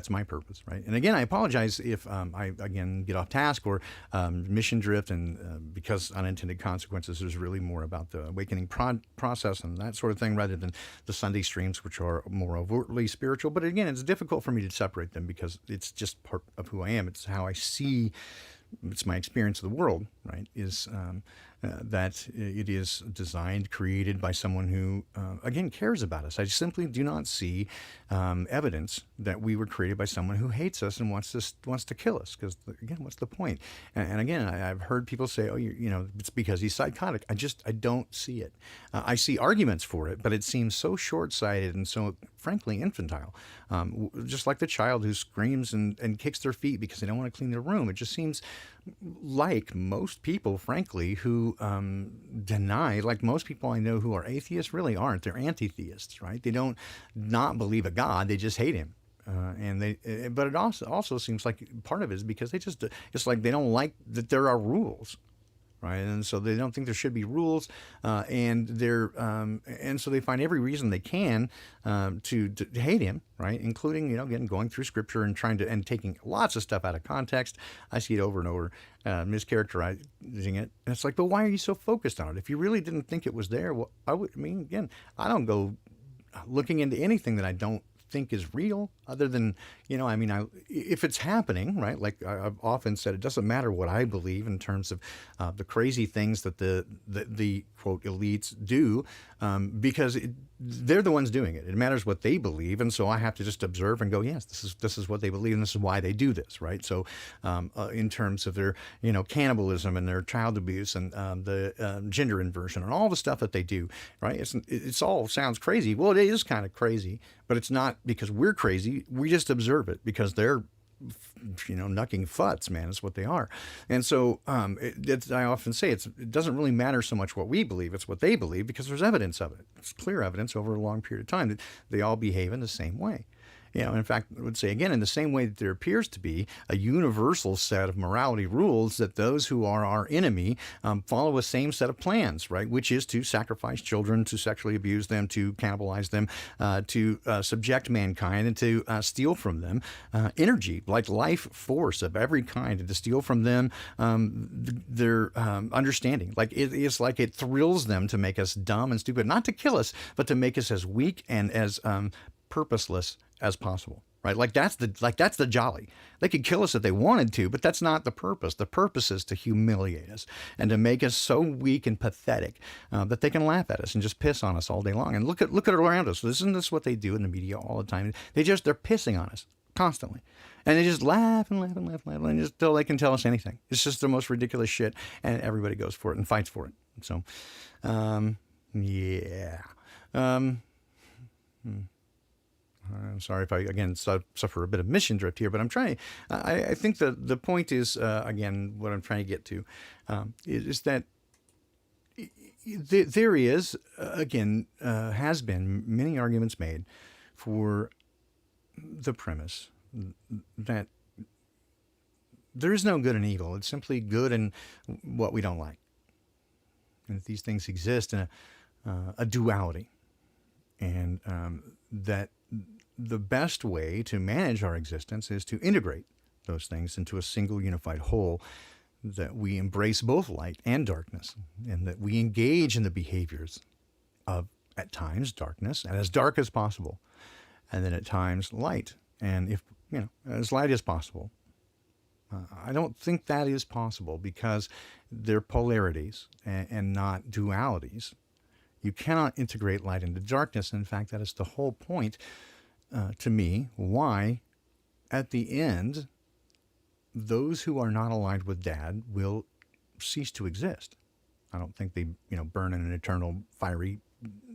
Speaker 1: my purpose, right? And again, I apologize if I again get off task or mission drift, and because unintended consequences is really more about the awakening process and that sort of thing, rather than the Sunday streams, which are more overtly spiritual. But again, it's difficult for me to separate them because it's just part of who I am. It's how I see. It's my experience of the world, right? Is that it is designed, created by someone who, again, cares about us. I simply do not see evidence that we were created by someone who hates us and wants to kill us. Because again, what's the point? And again, I've heard people say, "Oh, it's because he's psychotic." I don't see it. I see arguments for it, but it seems so short-sighted and so, frankly, infantile. Just like the child who screams and kicks their feet because they don't want to clean their room. It just seems like most people, frankly, who deny, like most people I know who are atheists, really aren't. They're anti-theists, right? They don't not believe a God. They just hate him. But it also seems like part of it is because it's like they don't like that there are rules, right? And so they don't think there should be rules, and so they find every reason they can to hate him, right? Including, again, going through scripture and and taking lots of stuff out of context. I see it over and over, mischaracterizing it. And it's like, but why are you so focused on it? If you really didn't think it was there, well, again, I don't go looking into anything that I don't think is real, other than, if it's happening, right? Like I've often said, it doesn't matter what I believe in terms of the crazy things that the quote elites do, because they're the ones doing it. It matters what they believe, and so I have to just observe and go, yes, this is what they believe, and this is why they do this, right? So, in terms of their cannibalism and their child abuse and the gender inversion and all the stuff that they do, right? It's all sounds crazy. Well, it is kind of crazy, but it's not because we're crazy. We just observe it because they're knucking futs, man, is what they are. And so I often say it doesn't really matter so much what we believe, it's what they believe, because there's evidence of it. It's clear evidence over a long period of time that they all behave in the same way. In fact, I would say, again, in the same way that there appears to be a universal set of morality rules that those who are our enemy follow a same set of plans, right? Which is to sacrifice children, to sexually abuse them, to cannibalize them, to subject mankind, and to steal from them energy, like life force of every kind, and to steal from them their understanding. Like it's like it thrills them to make us dumb and stupid, not to kill us, but to make us as weak and as purposeless as possible, right? Like that's the jolly. They could kill us if they wanted to, but that's not the purpose. The purpose is to humiliate us and to make us so weak and pathetic that they can laugh at us and just piss on us all day long. And look at it around us. Isn't this what they do in the media all the time? They're pissing on us constantly, and they just laugh and laugh and laugh and laugh, and just till they can tell us anything. It's just the most ridiculous shit, and everybody goes for it and fights for it. So, yeah. I'm sorry if I, again, suffer a bit of mission drift here, but I'm trying. I think the point is, again, what I'm trying to get to is that there is, again, has been many arguments made for the premise that there is no good and evil. It's simply good and what we don't like. And that these things exist in a duality. And that the best way to manage our existence is to integrate those things into a single unified whole, that we embrace both light and darkness, and that we engage in the behaviors of, at times, darkness, and as dark as possible, and then at times light, and if, as light as possible. I don't think that is possible because they're polarities and not dualities. You cannot integrate light into darkness. In fact, that is the whole point, to me, why, at the end, those who are not aligned with Dad will cease to exist. I don't think they, burn in an eternal fiery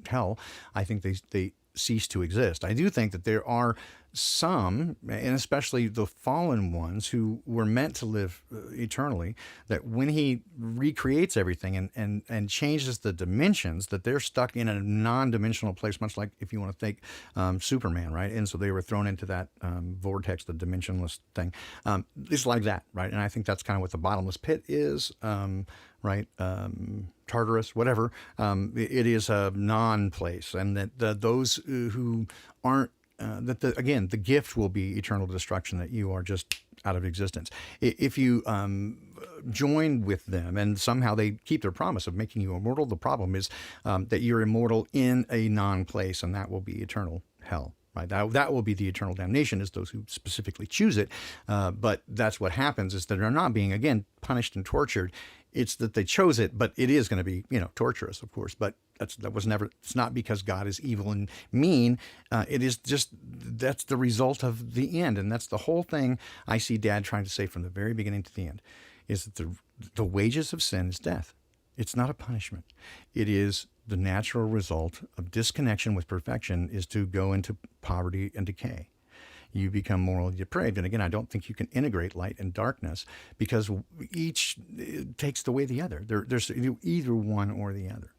Speaker 1: hell. I think they cease to exist. I do think that there are some, and especially the fallen ones who were meant to live eternally, that when he recreates everything and changes the dimensions, that they're stuck in a non-dimensional place, much like if you want to think Superman, right? And so they were thrown into that vortex, the dimensionless thing. It's like that, right? And I think that's kind of what the bottomless pit is, right? Tartarus, whatever. It is a non-place, and that those who aren't again, the gift will be eternal destruction, that you are just out of existence. If you join with them and somehow they keep their promise of making you immortal, the problem is that you're immortal in a non-place, and that will be eternal hell. Right? That will be the eternal damnation, is those who specifically choose it. But that's what happens, is that they're not being, again, punished and tortured. It's that they chose it, but it is going to be, torturous, of course. But that was never. It's not because God is evil and mean. It is just that's the result of the end, and that's the whole thing I see Dad trying to say from the very beginning to the end, is that the wages of sin is death. It's not a punishment. It is the natural result of disconnection with perfection, is to go into poverty and decay. You become morally depraved. And again, I don't think you can integrate light and darkness, because each takes away the other. There's either one or the other.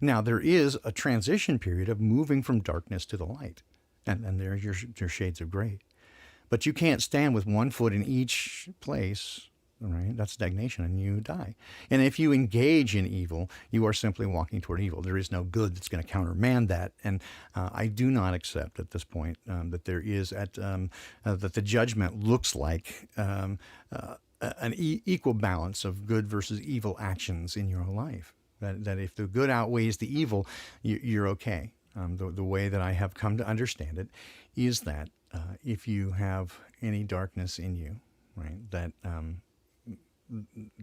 Speaker 1: Now, there is a transition period of moving from darkness to the light. And there's your shades of gray. But you can't stand with one foot in each place. Right? That's stagnation, and you die. And if you engage in evil, you are simply walking toward evil. There is no good that's going to countermand that. And I do not accept at this point that there is that the judgment looks like an equal balance of good versus evil actions in your life. That if the good outweighs the evil, you're okay. The way that I have come to understand it is that if you have any darkness in you, right, that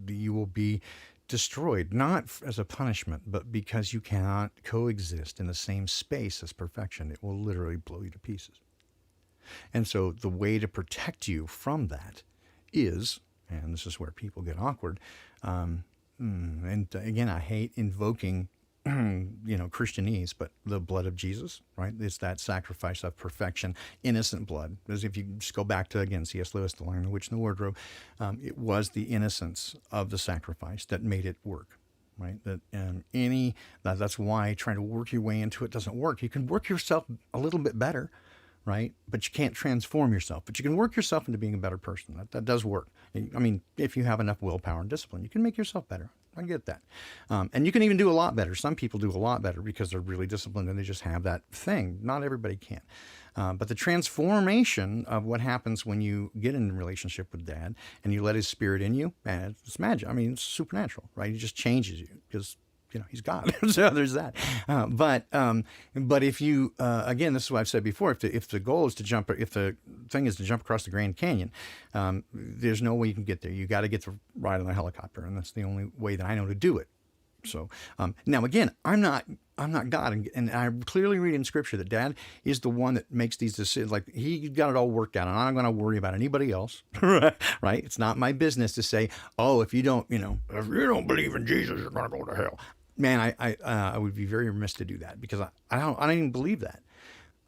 Speaker 1: you will be destroyed, not as a punishment, but because you cannot coexist in the same space as perfection. It will literally blow you to pieces. And so the way to protect you from that is, and this is where people get awkward, and again, I hate invoking Christianese, but the blood of Jesus, right? It's that sacrifice of perfection, innocent blood. As if you just go back to, again, C.S. Lewis, The Lion, the Witch, and the Wardrobe, it was the innocence of the sacrifice that made it work, right? That's why trying to work your way into it doesn't work. You can work yourself a little bit better, right? But you can't transform yourself. But you can work yourself into being a better person. That does work. I mean, if you have enough willpower and discipline, you can make yourself better. I get that. And you can even do a lot better. Some people do a lot better because they're really disciplined and they just have that thing. Not everybody can. But the transformation of what happens when you get in a relationship with Dad and you let his spirit in you, man, it's magic. I mean, it's supernatural, right? He just changes you because he's God. So there's that. But if you, again, this is what I've said before, if the goal is to jump, if the thing is to jump across the Grand Canyon, there's no way you can get there. You got to get the ride on the helicopter, and that's the only way that I know to do it. So now again, I'm not God, and I clearly read in Scripture that Dad is the one that makes these decisions. Like, he got it all worked out, and I'm not going to worry about anybody else. Right? It's not my business to say, oh, if you don't believe in Jesus, you're going to go to hell. Man, I would be very remiss to do that, because I don't even believe that.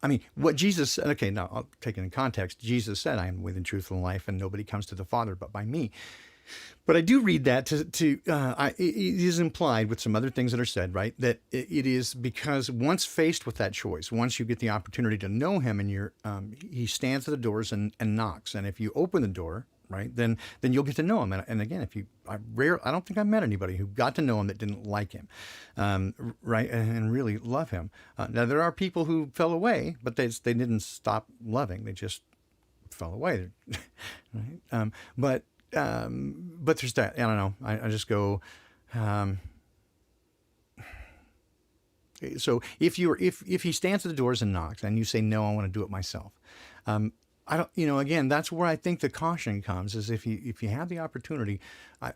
Speaker 1: I mean, what Jesus said, okay, now I'll take it in context. Jesus said, I am the way, the truth, and life, and nobody comes to the Father but by me. But I do read that it is implied with some other things that are said, right? That it is because once faced with that choice, once you get the opportunity to know him, and he stands at the doors and knocks. And if you open the door, right, then you'll get to know him. And again, I don't think I met anybody who got to know him that didn't like him, right, and really love him. Now, there are people who fell away, but they didn't stop loving. They just fell away, right? But there's that. I don't know. I just go. So if he stands at the doors and knocks, and you say, no, I want to do it myself. I don't, again, that's where I think the caution comes, is if you have the opportunity, I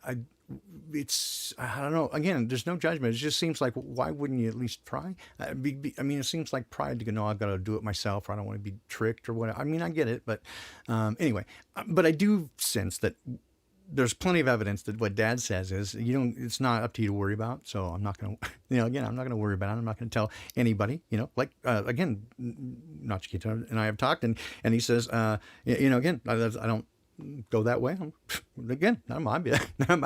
Speaker 1: don't know. Again, there's no judgment. It just seems like, why wouldn't you at least try? I mean, it seems like pride to go, no, I've got to do it myself, or I don't want to be tricked or whatever. I mean, I get it, but anyway, but I do sense that there's plenty of evidence that what Dad says is it's not up to you to worry about. So I'm not going to, again, I'm not going to worry about it. I'm not going to tell anybody, like, again, Nachikito and I have talked, and he says, again, I don't go that way. Again, not my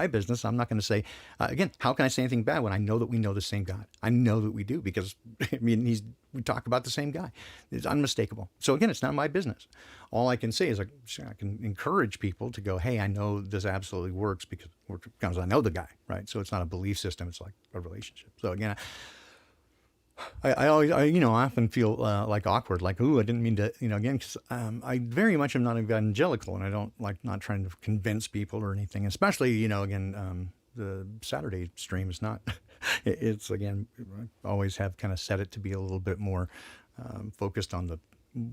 Speaker 1: business. I'm not going to say, again, how can I say anything bad when I know that we know the same God? I know that we do, because we talk about the same guy. It's unmistakable. So again, it's not my business. All I can say is I can encourage people to go, hey, I know this absolutely works because I know the guy, right? So it's not a belief system. It's like a relationship. So again, I always, I often feel like awkward, like, ooh, I didn't mean to, again, because I very much am not evangelical, and I don't like not trying to convince people or anything, especially, again, the Saturday stream is not, it's, again, I always have kind of set it to be a little bit more focused on the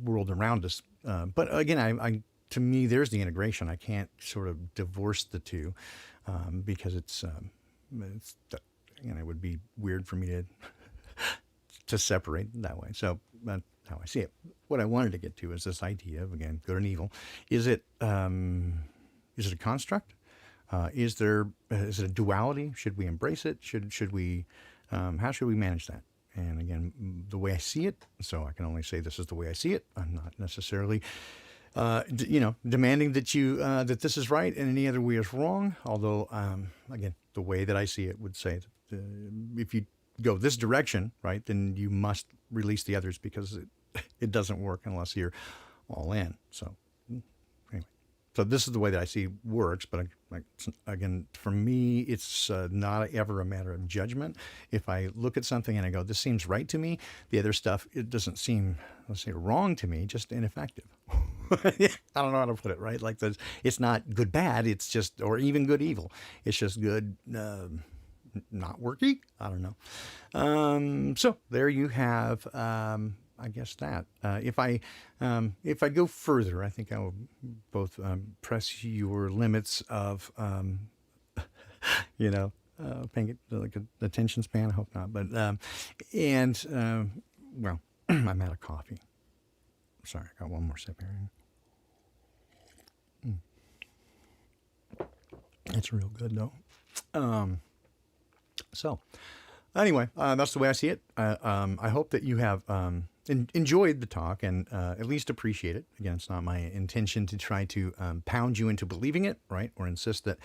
Speaker 1: world around us. But again, I to me, there's the integration. I can't sort of divorce the two because it would be weird for me to separate that way. So that's how I see it. What I wanted to get to is this idea of, again, good and evil. Is it a construct? Is it a duality? Should we embrace it? Should we? How should we manage that? And again, the way I see it. So I can only say this is the way I see it. I'm not necessarily, demanding that that this is right and any other way is wrong. Although, again, the way that I see it would say that if you go this direction, right, then you must release the others, because it doesn't work unless you're all in. So anyway, so this is the way that I see works. But again, for me, it's not ever a matter of judgment. If I look at something and I go, this seems right to me, the other stuff, it doesn't seem, let's say, wrong to me, just ineffective. I don't know how to put it, right? Like it's not good bad, it's just, or even good evil. It's just good not working. I don't know. So there you have, I guess that, if I go further, I think I will both, press your limits of, paying it like an attention span. I hope not, but, well, I'm out of coffee. Sorry. I got one more sip here. It's real good though. So anyway, that's the way I see it. I hope that you have enjoyed the talk and at least appreciate it. Again, it's not my intention to try to pound you into believing it, right, or insist that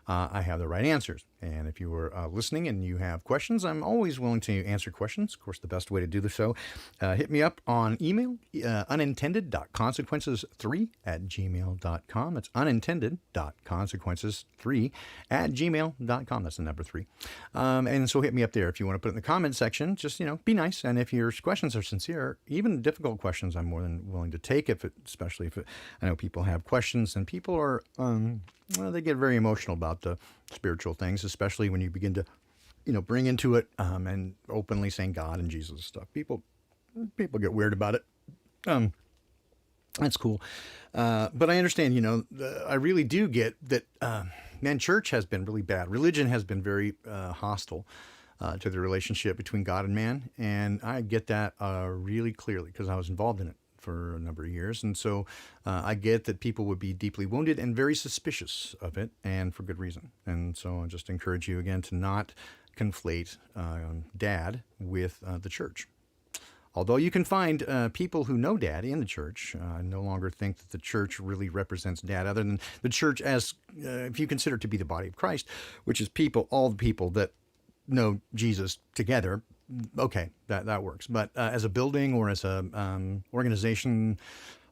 Speaker 1: I have the right answers. And if you were listening and you have questions, I'm always willing to answer questions. Of course, the best way to do so, hit me up on email, unintended.consequences3@gmail.com. That's unintended.consequences3@gmail.com. That's the number 3. And so hit me up there if you want to put it in the comment section. Just, be nice. And if your questions are sincere, even difficult questions, I'm more than willing to take, especially if I know people have questions, and people are, they get very emotional about the spiritual things, especially when you begin to, bring into it and openly saying God and Jesus stuff. People get weird about it. That's cool. But I understand, I really do get that, man, church has been really bad. Religion has been very hostile to the relationship between God and man. And I get that really clearly because I was involved in it for a number of years. And so I get that people would be deeply wounded and very suspicious of it, and for good reason. And so I just encourage you again to not conflate Dad with the church. Although you can find people who know Dad in the church no longer think that the church really represents Dad, other than the church as, if you consider it to be the body of Christ, which is all the people that know Jesus together. Okay, that works. But as a building or as a organization,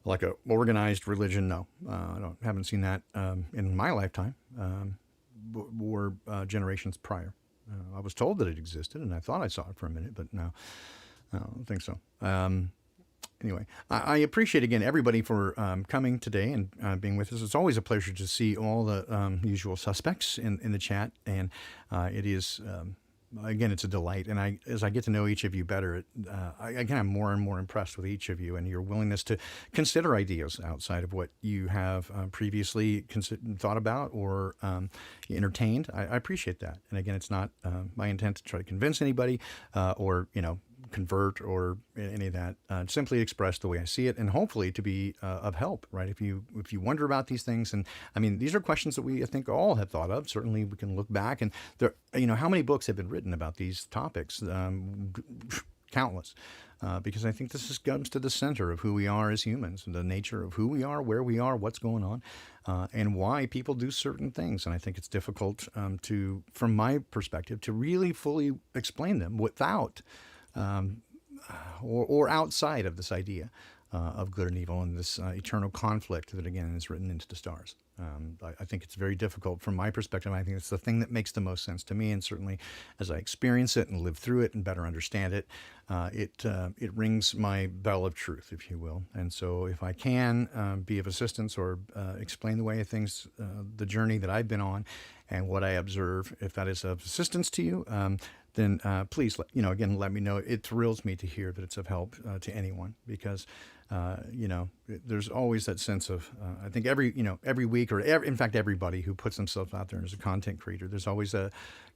Speaker 1: like a organized religion, no, I haven't seen that in my lifetime or generations prior. I was told that it existed, and I thought I saw it for a minute, but no. I don't think so. Anyway, I appreciate, again, everybody for coming today and being with us. It's always a pleasure to see all the usual suspects in the chat. And it is, again, it's a delight. And as I get to know each of you better, I'm more and more impressed with each of you and your willingness to consider ideas outside of what you have previously thought about or entertained. I appreciate that. And again, it's not my intent to try to convince anybody or, convert or any of that. Simply express the way I see it, and hopefully to be of help. Right? If you wonder about these things, and I mean, these are questions that we, I think, all have thought of. Certainly, we can look back, and there, how many books have been written about these topics? Countless. Because I think this comes to the center of who we are as humans, and the nature of who we are, where we are, what's going on, and why people do certain things. And I think it's difficult from my perspective, to really fully explain them without or outside of this idea of good and evil, and this eternal conflict that, again, is written into the stars. I think it's very difficult from my perspective. I think it's the thing that makes the most sense to me, and certainly as I experience it and live through it and better understand it, it rings my bell of truth, if you will. And so if I can be of assistance or explain the way of things, the journey that I've been on and what I observe, if that is of assistance to you, then please, again, let me know. It thrills me to hear that it's of help to anyone, because there's always that sense of, I think every week, or in fact, everybody who puts themselves out there as a content creator, there's always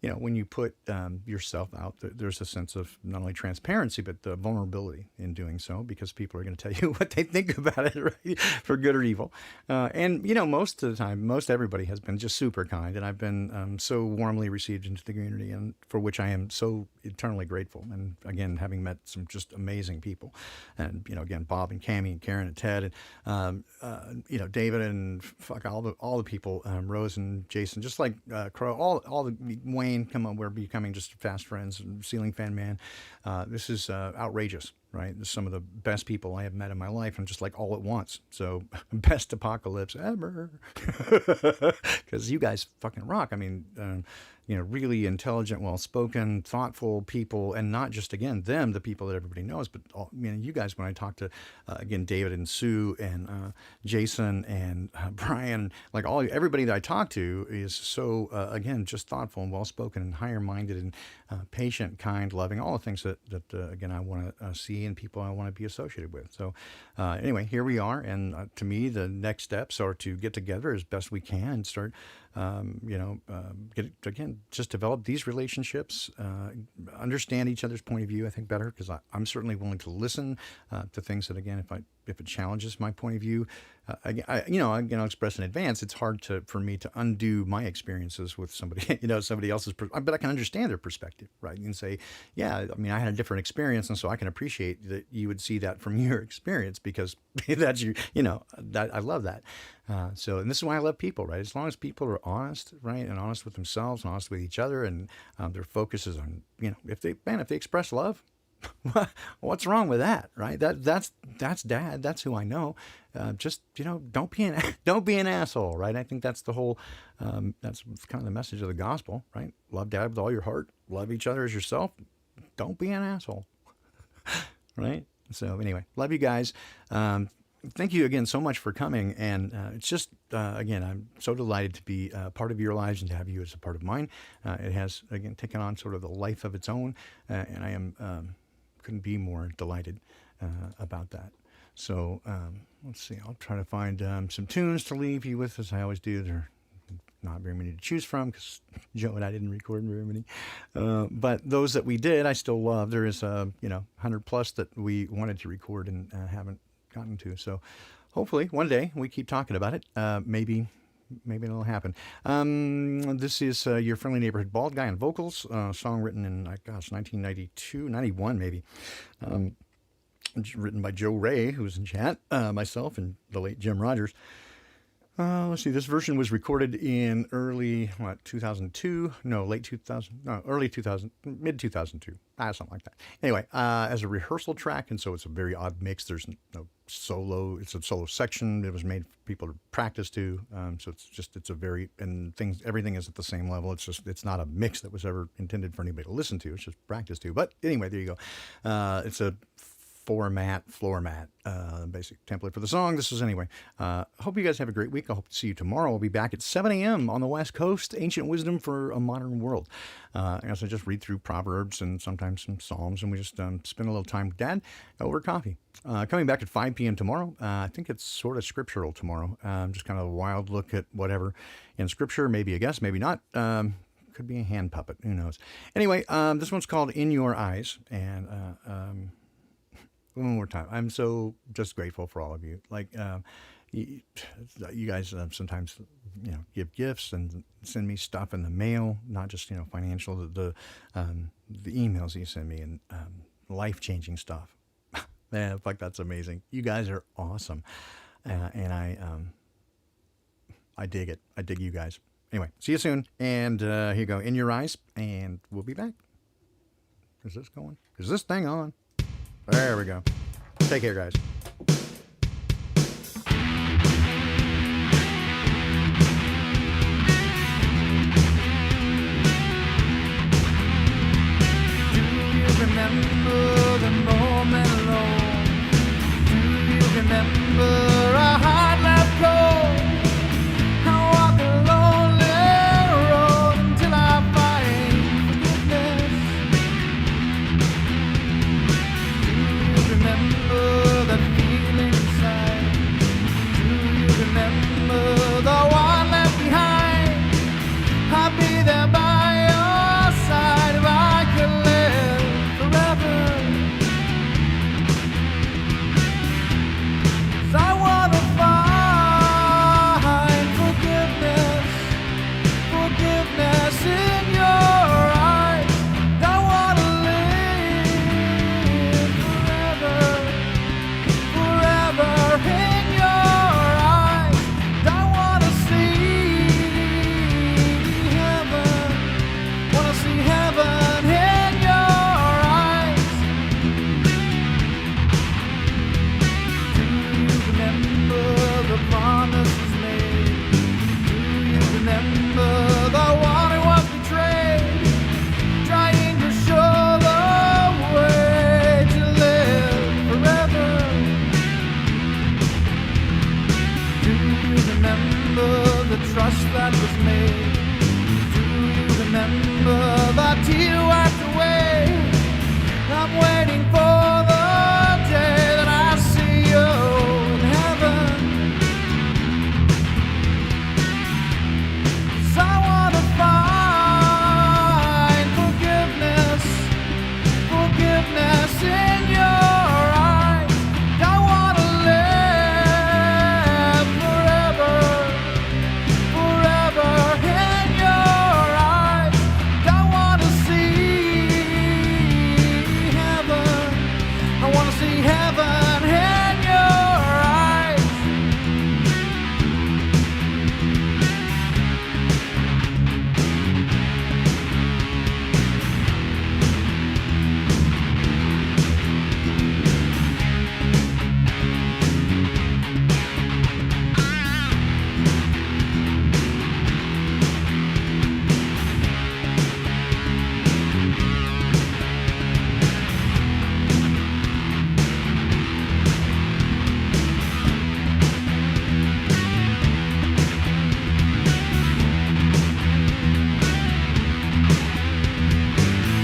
Speaker 1: when you put yourself out, there's a sense of not only transparency, but the vulnerability in doing so, because people are going to tell you what they think about it, right? For good or evil. And most of the time, most everybody has been just super kind, and I've been so warmly received into the community, and for which I am so eternally grateful. And again, having met some just amazing people, and again, Bob and Cammie and Karen and Ted and David and all the people, Rose and Jason, just like Crow, all the Wayne, come on, we're becoming just fast friends. And Ceiling Fan Man, this is outrageous. Right, this is some of the best people I have met in my life, and just like all at once. So best apocalypse ever, because you guys fucking rock. I mean, really intelligent, well-spoken, thoughtful people, and not just, again, the people that everybody knows, but you guys. When I talk to again, David and Sue and Jason and Brian, like everybody that I talk to is so again, just thoughtful and well-spoken and higher-minded and patient, kind, loving, all the things that again, I want to see and people I want to be associated with. So anyway, here we are, and to me, the next steps are to get together as best we can and start just develop these relationships, understand each other's point of view, I think, better, because I'm certainly willing to listen to things that, again, if it challenges my point of view, I'll express in advance. It's hard for me to undo my experiences with somebody, somebody else's, but I can understand their perspective, right? You can say, yeah, I mean, I had a different experience, and so I can appreciate that you would see that from your experience, because that's that I love that. And this is why I love people, right? As long as people are honest, right, and honest with themselves, and honest with each other, and their focus is on, if they express love, what's wrong with that, right? That's Dad. That's who I know. Just don't be an asshole, right? I think that's the whole. That's kind of the message of the gospel, right? Love Dad with all your heart. Love each other as yourself. Don't be an asshole, right? So anyway, love you guys. Thank you again so much for coming, and it's just, again, I'm so delighted to be part of your lives and to have you as a part of mine. It has, again, taken on sort of a life of its own, and I couldn't be more delighted about that. So let's see, I'll try to find some tunes to leave you with, as I always do. There are not very many to choose from, because Joe and I didn't record very many. But those that we did, I still love. There is 100 plus that we wanted to record and haven't gotten to. So hopefully one day we keep talking about it. Maybe it'll happen. This is Your Friendly Neighborhood Bald Guy on vocals, song written in 1992, 91 maybe. Written by Joe Ray, who's in chat, myself, and the late Jim Rogers. Let's see, this version was recorded in early 2002, no, late 2000, no, early 2000, mid 2002, something like that. Anyway, as a rehearsal track, and so it's a very odd mix. There's no solo, it's a solo section. It was made for people to practice to, so it's a very, and everything is at the same level. It's not a mix that was ever intended for anybody to listen to. It's just practice to. But anyway, there you go. It's a floor mat, basic template for the song. This is anyway. Hope you guys have a great week. I hope to see you tomorrow. I'll be back at 7 a.m. on the West Coast. Ancient wisdom for a modern world. As I just read through Proverbs and sometimes some Psalms, and we just spend a little time with Dad over coffee. Coming back at 5 p.m. tomorrow. I think it's sort of scriptural tomorrow. Just kind of a wild look at whatever in Scripture. Maybe a guess, maybe not. Could be a hand puppet. Who knows? Anyway, this one's called In Your Eyes. And one more time. I'm so just grateful for all of you. Like, you guys sometimes, give gifts and send me stuff in the mail, not just, financial, the emails you send me and life-changing stuff. Man, fuck, that's amazing. You guys are awesome. And I dig it. I dig you guys. Anyway, see you soon. And here you go, In Your Eyes, and we'll be back. Is this going? Is this thing on? There we go. Take care, guys.
Speaker 2: Remember the moment alone? Do you remember our heart left cold? I walk a lonely road until I find forgiveness. Do you remember that feeling inside? Do you remember the one left behind? I'll be there by your side if I could live forever. 'Cause I wanna find forgiveness, forgiveness in your eyes. I wanna live forever, forever in your eyes. I wanna see heaven, wanna see heaven in your eyes. Do you remember the promises made? Do you remember the one who was betrayed? Trying to show the way to live forever. Do you remember the trust that was made? Do you remember the tear wiped away? I'm waiting for the day that I see you in heaven. 'Cause I wanna find forgiveness, forgiveness in your eyes. I wanna live forever, forever in your eyes. I wanna see heaven, I wanna see heaven in your eyes.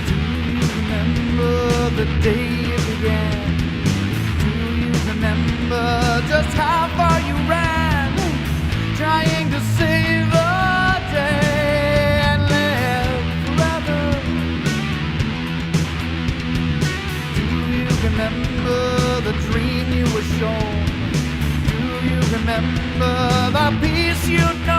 Speaker 2: Do you remember the day it began? Do you remember just how far you ran? Trying to save the day and live forever. Do you remember the dream you were shown? Do you remember the peace you'd known?